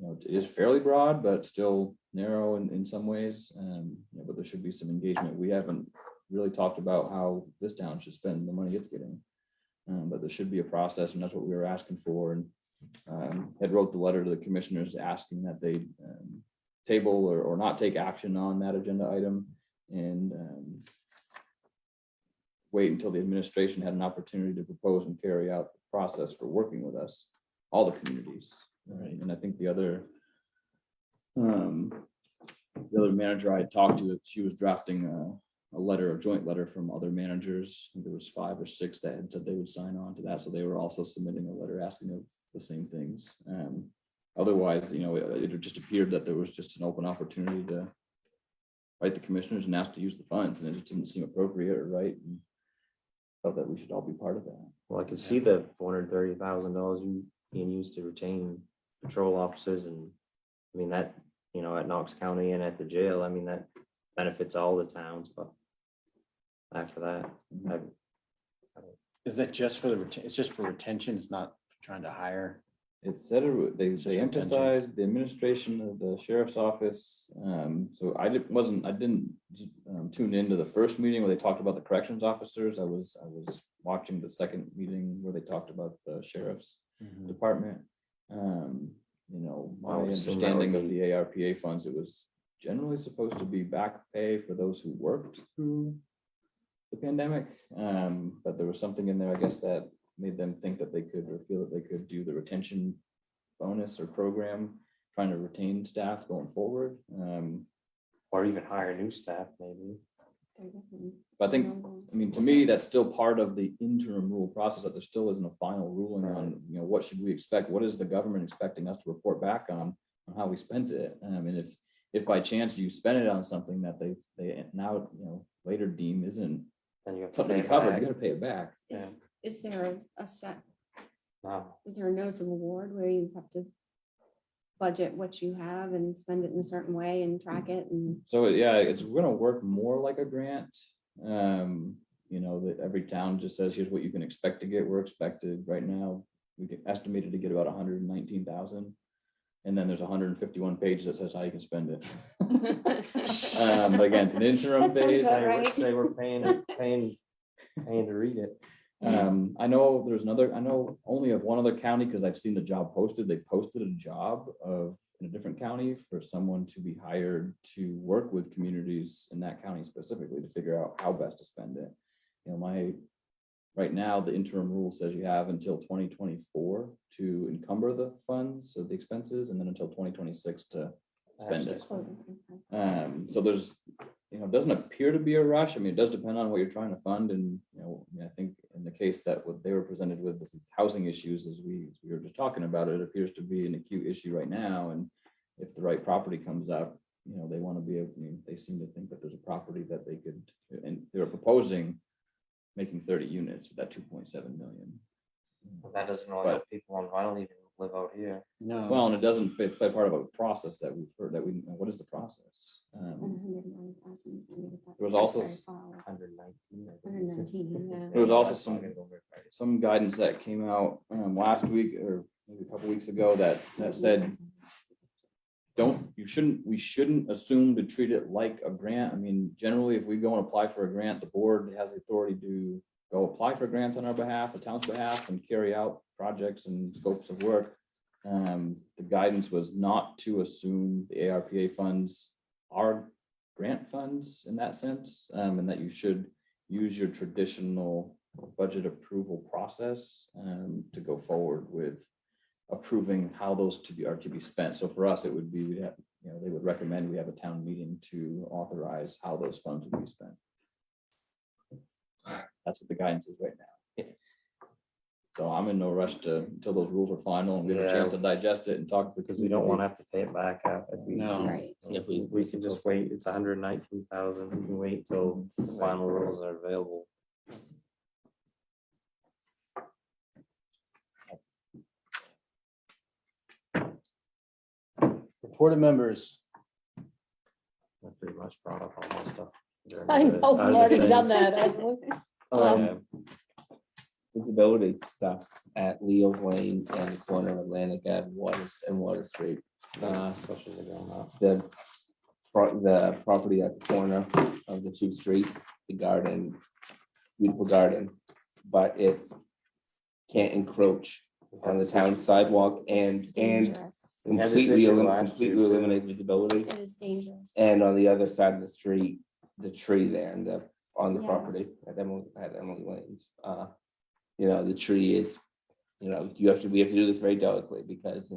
Speaker 6: It is fairly broad, but still narrow in some ways. But there should be some engagement. We haven't really talked about how this town should spend the money it's getting, but there should be a process, and that's what we were asking for. And had wrote the letter to the commissioners asking that they table or not take action on that agenda item, and wait until the administration had an opportunity to propose and carry out the process for working with us, all the communities, Right, and I think the other manager I had talked to, she was drafting a letter, a joint letter from other managers. I think there was 5 or 6 that had said they would sign on to that, so they were also submitting a letter asking of the same things. Otherwise, it just appeared that there was just an open opportunity to write the commissioners and ask to use the funds, and it just didn't seem appropriate or right. And felt that we should all be part of that.
Speaker 3: Well, I could see the $430,000 being used to retain patrol officers, and I mean, that, at Knox County and at the jail, I mean, that benefits all the towns, but after that,
Speaker 5: Is that just for it's just for retention? It's not trying to hire?
Speaker 6: It said they
Speaker 5: Just retention.
Speaker 6: emphasized the administration of the sheriff's office. So I didn't tune into the first meeting where they talked about the corrections officers. I was watching the second meeting where they talked about the sheriff's department. My
Speaker 3: I would assume that
Speaker 6: understanding
Speaker 3: would
Speaker 6: of the ARPA funds, it was generally supposed to be back pay for those who worked through the pandemic. But there was something in there, I guess, that made them think that they could, or feel that they could do the retention bonus or program, trying to retain staff going forward.
Speaker 3: or even hire new staff, maybe.
Speaker 6: But I think, to me, that's still part of the interim rule process, that there still isn't a final ruling on, what should we expect? What is the government expecting us to report back on how we spent it? And if by chance you spend it on something that they now, later deem isn't
Speaker 3: Then you have to
Speaker 6: something
Speaker 3: pay it
Speaker 6: covered,
Speaker 3: back.
Speaker 6: you gotta pay it back.
Speaker 4: Is there a set,
Speaker 3: Wow.
Speaker 4: is there a notice of award where you have to budget what you have and spend it in a certain way and track it and?
Speaker 6: So, yeah, we're gonna work more like a grant. That every town just says, here's what you can expect to get. We're expected right now, we get estimated to get about 119,000. And then there's 151 pages that says how you can spend it. But again, it's an interim
Speaker 4: That sounds
Speaker 6: phase.
Speaker 4: about
Speaker 3: I
Speaker 4: right.
Speaker 3: wish they were paying to read it.
Speaker 6: I know only of one other county, because I've seen the job posted. They posted a job in a different county for someone to be hired to work with communities in that county specifically to figure out how best to spend it. Right now, the interim rule says you have until 2024 to encumber the funds, so the expenses, and then until 2026 to spend it. So there's, it doesn't appear to be a rush. It does depend on what you're trying to fund. And, I think in the case that what they were presented with, this is housing issues, as we were just talking about, it appears to be an acute issue right now. And if the right property comes up, they want to be, they seem to think that there's a property that they could, and they were proposing making 30 units with that 2.7 million.
Speaker 3: But that doesn't really
Speaker 6: But-
Speaker 3: help people on Vinyl even live out here.
Speaker 5: No.
Speaker 6: Well, and it doesn't play part of a process that we've heard, what is the process? There was also
Speaker 3: 119. I think.
Speaker 4: 119, yeah.
Speaker 6: There was also
Speaker 3: That's not gonna go very far.
Speaker 6: some guidance that came out last week or maybe a couple weeks ago that said, we shouldn't assume to treat it like a grant. Generally, if we go and apply for a grant, the board has the authority to go apply for grants on our behalf, the town's behalf, and carry out projects and scopes of work. The guidance was not to assume the ARPA funds are grant funds in that sense, and that you should use your traditional budget approval process to go forward with approving how those are to be spent. So for us, it would be, they would recommend we have a town meeting to authorize how those funds would be spent. That's what the guidance is right now. So I'm in no rush until those rules are final and we have a chance to digest it and talk.
Speaker 3: Because we don't want to have to pay it back if we.
Speaker 5: No.
Speaker 4: Right.
Speaker 3: If we can just wait, it's 119,000, we can wait till the final rules are available.
Speaker 5: Reported members.
Speaker 3: I pretty much brought up all my stuff.
Speaker 1: I know, we've already done that. haven't we?
Speaker 6: Um,
Speaker 2: Visibility stuff at Leo's Lane and the corner of Atlantic Ave, Water Street.
Speaker 3: Questions are going up.
Speaker 2: The property at the corner of the two streets, the garden, beautiful garden, but can't encroach on the town sidewalk and
Speaker 4: Dangerous.
Speaker 3: We had this
Speaker 2: completely
Speaker 3: issue last year, too.
Speaker 2: eliminate visibility.
Speaker 4: It is dangerous.
Speaker 2: And on the other side of the street, the tree there and on the property
Speaker 4: Yes.
Speaker 2: at Emily Lanes. The tree is, we have to do this very delicately because,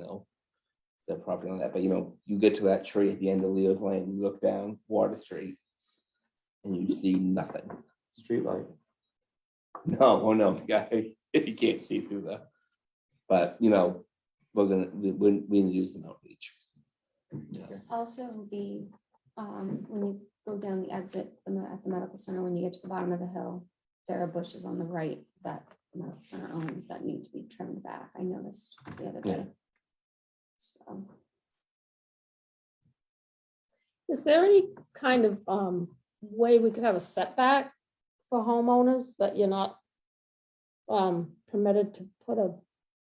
Speaker 2: their property on that, but you get to that tree at the end of Leo's Lane, you look down Water Street. And you see nothing.
Speaker 3: Streetlight.
Speaker 2: No, oh no, yeah, you can't see through that. But, we use them outreach. Yeah.
Speaker 4: Also, when you go down the exit at the medical center, when you get to the bottom of the hill, there are bushes on the right that the medical center owns that need to be trimmed back. I noticed the other
Speaker 2: Yeah.
Speaker 4: day. So,
Speaker 1: Is there any kind of way we could have a setback for homeowners that you're not permitted to put a,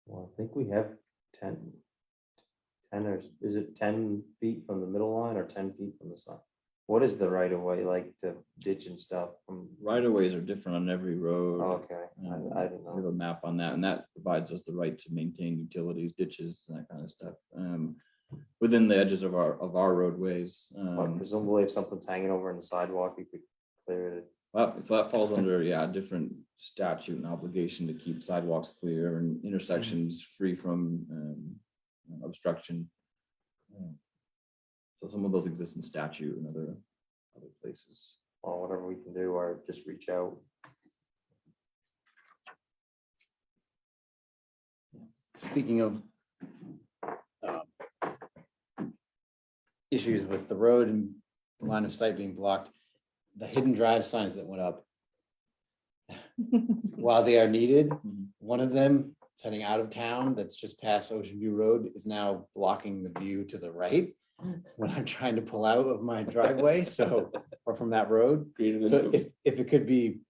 Speaker 3: Well, I think we have 10 or is it 10 feet from the middle line or 10 feet from the side? What is the right of way, like the ditch and stuff from?
Speaker 6: Right of ways are different on every road.
Speaker 3: Okay, I don't
Speaker 6: We have
Speaker 3: know.
Speaker 6: a map on that, and that provides us the right to maintain utilities, ditches, and that kind of stuff. Within the edges of our roadways.
Speaker 3: But presumably if something's hanging over in the sidewalk, you could clear it.
Speaker 6: Well, so that falls under, a different statute and obligation to keep sidewalks clear and intersections free from obstruction. So some of those exist in statute and other places.
Speaker 3: Or whatever we can do, or just reach out.
Speaker 5: Speaking of issues with the road and line of sight being blocked, the hidden drive signs that went up, while they are needed, one of them it's heading out of town that's just past Ocean View Road is now blocking the view to the right when I'm trying to pull out of my driveway, or from that road. So if it could be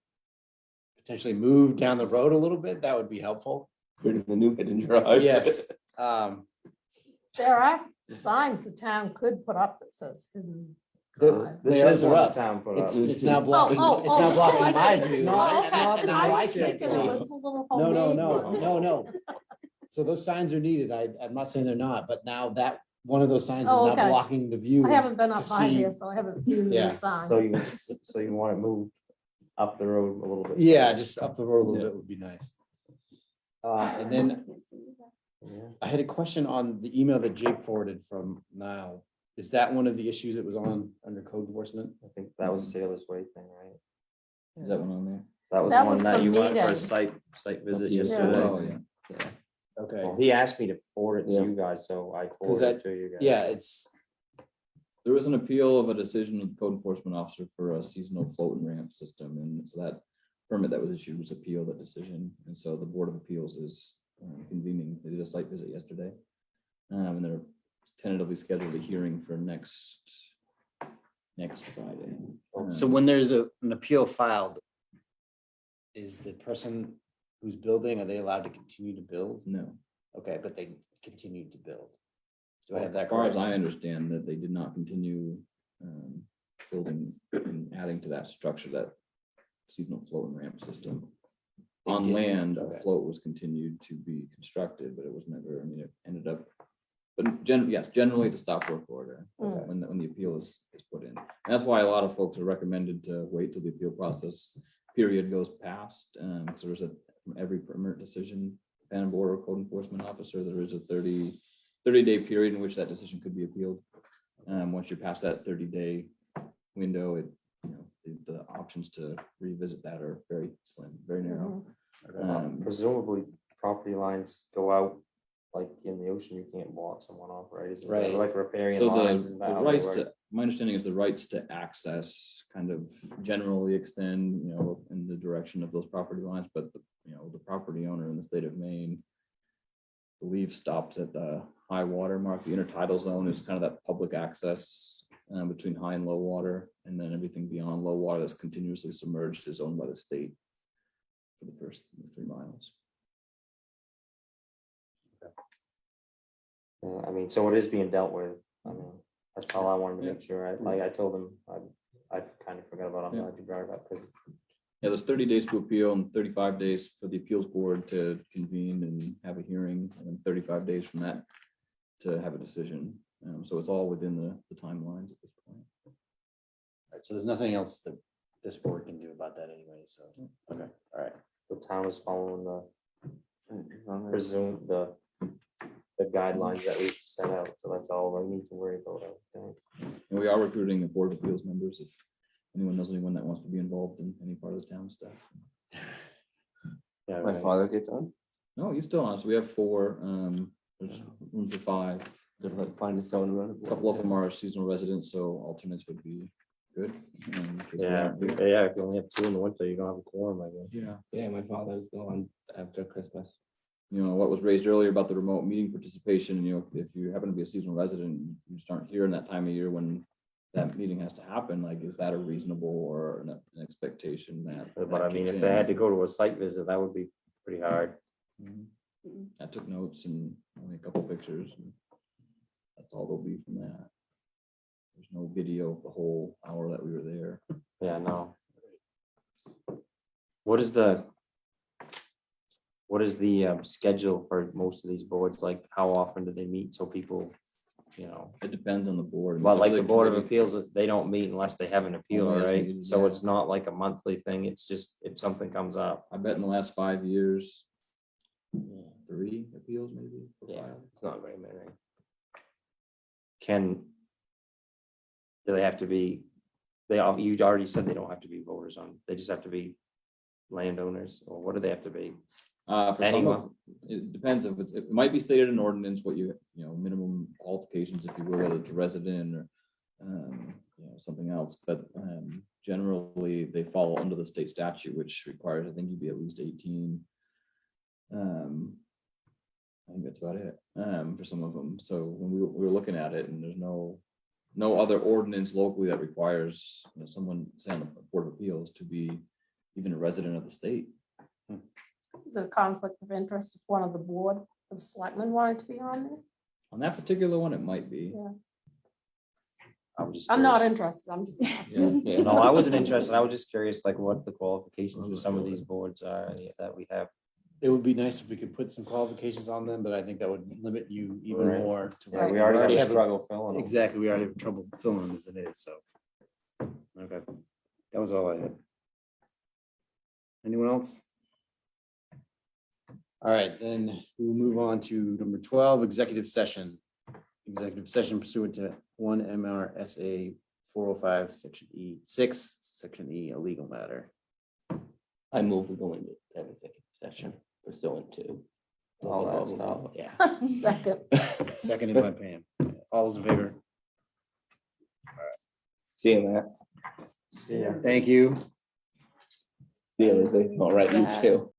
Speaker 5: potentially moved down the road a little bit, that would be helpful.
Speaker 2: Creating the new hidden drive.
Speaker 5: Yes.
Speaker 1: there are signs the town could put up that says hidden
Speaker 5: The-
Speaker 1: drive.
Speaker 3: This
Speaker 5: They
Speaker 3: is
Speaker 5: are
Speaker 3: one
Speaker 5: up.
Speaker 3: the town put up.
Speaker 5: It's now blocking,
Speaker 1: Oh,
Speaker 5: it's now
Speaker 1: oh,
Speaker 5: blocking
Speaker 1: I
Speaker 5: my
Speaker 1: see.
Speaker 5: view.
Speaker 1: Oh,
Speaker 5: Not
Speaker 1: okay.
Speaker 5: now
Speaker 1: I
Speaker 5: I
Speaker 1: was
Speaker 5: can't
Speaker 1: thinking
Speaker 5: see.
Speaker 1: it was a little
Speaker 5: No, no,
Speaker 1: homemade
Speaker 5: no,
Speaker 1: one.
Speaker 5: no. So those signs are needed. I'm not saying they're not, but now that one of those signs is
Speaker 1: Oh,
Speaker 5: now
Speaker 1: okay.
Speaker 5: blocking the view.
Speaker 1: I haven't been up
Speaker 5: to
Speaker 1: by
Speaker 5: see-
Speaker 1: here, so I haven't seen the
Speaker 5: Yeah.
Speaker 1: new sign.
Speaker 3: So you want it moved up the road a little bit?
Speaker 5: Yeah, just up the road a little
Speaker 6: Yeah.
Speaker 5: bit would be nice. And then
Speaker 3: Yeah.
Speaker 5: I had a question on the email that Jake forwarded from Niall. Is that one of the issues that was on under code enforcement?
Speaker 3: I think that was Sailor's Way thing, right?
Speaker 6: Is that one on there?
Speaker 3: That was
Speaker 1: That
Speaker 3: one
Speaker 1: was
Speaker 3: that
Speaker 1: the
Speaker 3: you went for a
Speaker 1: meeting.
Speaker 3: site visit
Speaker 6: Yeah.
Speaker 3: yesterday.
Speaker 6: Oh, yeah.
Speaker 5: Okay,
Speaker 3: Well, he asked me to forward it to
Speaker 2: Yeah.
Speaker 3: you guys, so I forwarded
Speaker 5: that-
Speaker 3: it to you guys.
Speaker 5: yeah, it's,
Speaker 6: There was an appeal of a decision of the code enforcement officer for a seasonal float and ramp system, and so that permit that was issued was appealed that decision, and so the Board of Appeals is convening. They did a site visit yesterday, and they're tentatively scheduled a hearing for next Friday.
Speaker 5: so when there's an appeal filed, is the person who's building, are they allowed to continue to build?
Speaker 6: No,
Speaker 5: Okay, but they continued to build. Do I have that
Speaker 6: as far as
Speaker 5: correct?
Speaker 6: I understand, that they did not continue building and adding to that structure, that seasonal float and ramp system.
Speaker 5: They
Speaker 6: On
Speaker 5: didn't,
Speaker 6: land, a
Speaker 5: okay.
Speaker 6: float was continued to be constructed, but it was never, it ended up. But generally it's a stop work order
Speaker 1: Mm.
Speaker 6: when the appeal is put in. And that's why a lot of folks are recommended to wait till the appeal process period goes past. So there's from every permit decision, planning board or code enforcement officer, there is a 30-day period in which that decision could be appealed. Once you're past that 30-day window, the options to revisit that are very slim, very narrow.
Speaker 3: Presumably property lines go out, like in the ocean, you can't block someone off, right? Isn't that
Speaker 5: Right.
Speaker 3: like riparian
Speaker 6: So
Speaker 3: lines? Isn't
Speaker 6: the
Speaker 3: that how they
Speaker 6: rights
Speaker 3: work?
Speaker 6: to, my understanding is the rights to access kind of generally extend, in the direction of those property lines, but the property owner in the state of Maine believes stops at the high water mark. The intertidal zone is kind of that public access between high and low water, and then everything beyond low water that's continuously submerged is owned by the state for the first 3 miles.
Speaker 3: Yeah, I mean, so it is being dealt with. I mean, that's all I wanted to
Speaker 6: Yeah.
Speaker 3: make sure. I told him, I kind of forgot about, I'm
Speaker 6: Yeah.
Speaker 3: glad you brought it up, because
Speaker 6: Yeah, there's 30 days to appeal and 35 days for the appeals board to convene and have a hearing, and then 35 days from that to have a decision. So it's all within the timelines at this point.
Speaker 5: Right, so there's nothing else that this board can do about that anyway, so, okay, all right.
Speaker 3: the town is following the the guidelines that we've set out, so that's all I need to worry about. I think.
Speaker 6: And we are recruiting the Board of Appeals members if anyone knows anyone that wants to be involved in any part of the town stuff.
Speaker 3: Yeah,
Speaker 2: My
Speaker 3: right.
Speaker 2: father get done.
Speaker 6: No, he's still on. So we have 4. There's room for 5.
Speaker 2: Good luck finding someone to run.
Speaker 6: A couple of them are seasonal residents, so alternates would be good. 'Cause they
Speaker 3: Yeah,
Speaker 6: aren't-
Speaker 3: yeah, if you only have 2 in the winter, you don't have a quorum, I guess.
Speaker 6: Yeah.
Speaker 2: Yeah, my father's going after Christmas.
Speaker 6: You know, what was raised earlier about the remote meeting participation, you know, if you happen to be a seasonal resident, you just aren't here in that time of year when that meeting has to happen, like, is that a reasonable or an expectation that?
Speaker 3: But
Speaker 6: that
Speaker 3: I mean,
Speaker 6: kicks
Speaker 3: if they
Speaker 6: in?
Speaker 3: had to go to a site visit, that would be pretty hard.
Speaker 6: Mhm. I took notes and only a couple pictures. And that's all there'll be from that. There's no video of the whole hour that we were there.
Speaker 3: Yeah, no. What is the schedule for most of these boards? Like, how often do they meet? So people, you know,
Speaker 6: It depends on the board.
Speaker 3: well,
Speaker 6: Some
Speaker 3: like the Board of
Speaker 6: committee-
Speaker 3: Appeals, they don't meet unless they have an appeal,
Speaker 6: Only as
Speaker 3: right?
Speaker 6: needed,
Speaker 3: So
Speaker 6: yeah.
Speaker 3: it's not like a monthly thing. It's just if something comes up.
Speaker 6: I bet in the last 5 years, 3 appeals maybe. or
Speaker 3: Yeah,
Speaker 6: 5.
Speaker 3: it's not very many. Do they have to be, you already said they don't have to be voters on, they just have to be landowners, or what do they have to be?
Speaker 6: For some
Speaker 3: Anyone.
Speaker 6: of, it depends if it might be stated in ordinance what you know, minimum qualifications, if you will, whether it's a resident or, you know, something else, but, generally they fall under the state statute, which requires, I think you'd be at least 18. I think that's about it, for some of them. So when we were looking at it, and there's no other ordinance locally that requires, you know, someone, say on the Board of Appeals, to be even a resident of the state.
Speaker 1: Is it a conflict of interest if one of the board of selectmen wanted to be on there?
Speaker 6: On that particular one, it might be.
Speaker 1: Yeah.
Speaker 3: I'm
Speaker 1: I'm not interested, I'm just asking.
Speaker 2: Yeah.
Speaker 3: No, I wasn't interested. I was just curious, like, what the qualifications for some of these boards are that we have.
Speaker 5: It would be nice if we could put some qualifications on them, but I think that would limit you even
Speaker 3: Right.
Speaker 5: more. to
Speaker 3: Yeah,
Speaker 5: where
Speaker 3: we already have a
Speaker 5: a-
Speaker 3: struggle filling them.
Speaker 5: Exactly, we already have trouble filling them as it is, so. Okay, that was all I had. Anyone else? All right, then we'll move on to number 12, executive session. Executive session pursuant to 1 MRSA 405, section E6, section E, a legal matter.
Speaker 2: I move we go into an executive session pursuant to.
Speaker 3: All that stuff.
Speaker 2: Yeah.
Speaker 1: Second.
Speaker 5: Seconded by Pam. All those in favor?
Speaker 2: See you, Matt.
Speaker 3: Yeah.
Speaker 5: Thank you.
Speaker 2: See you, Lizzie. All right, you
Speaker 1: Yeah.
Speaker 2: too.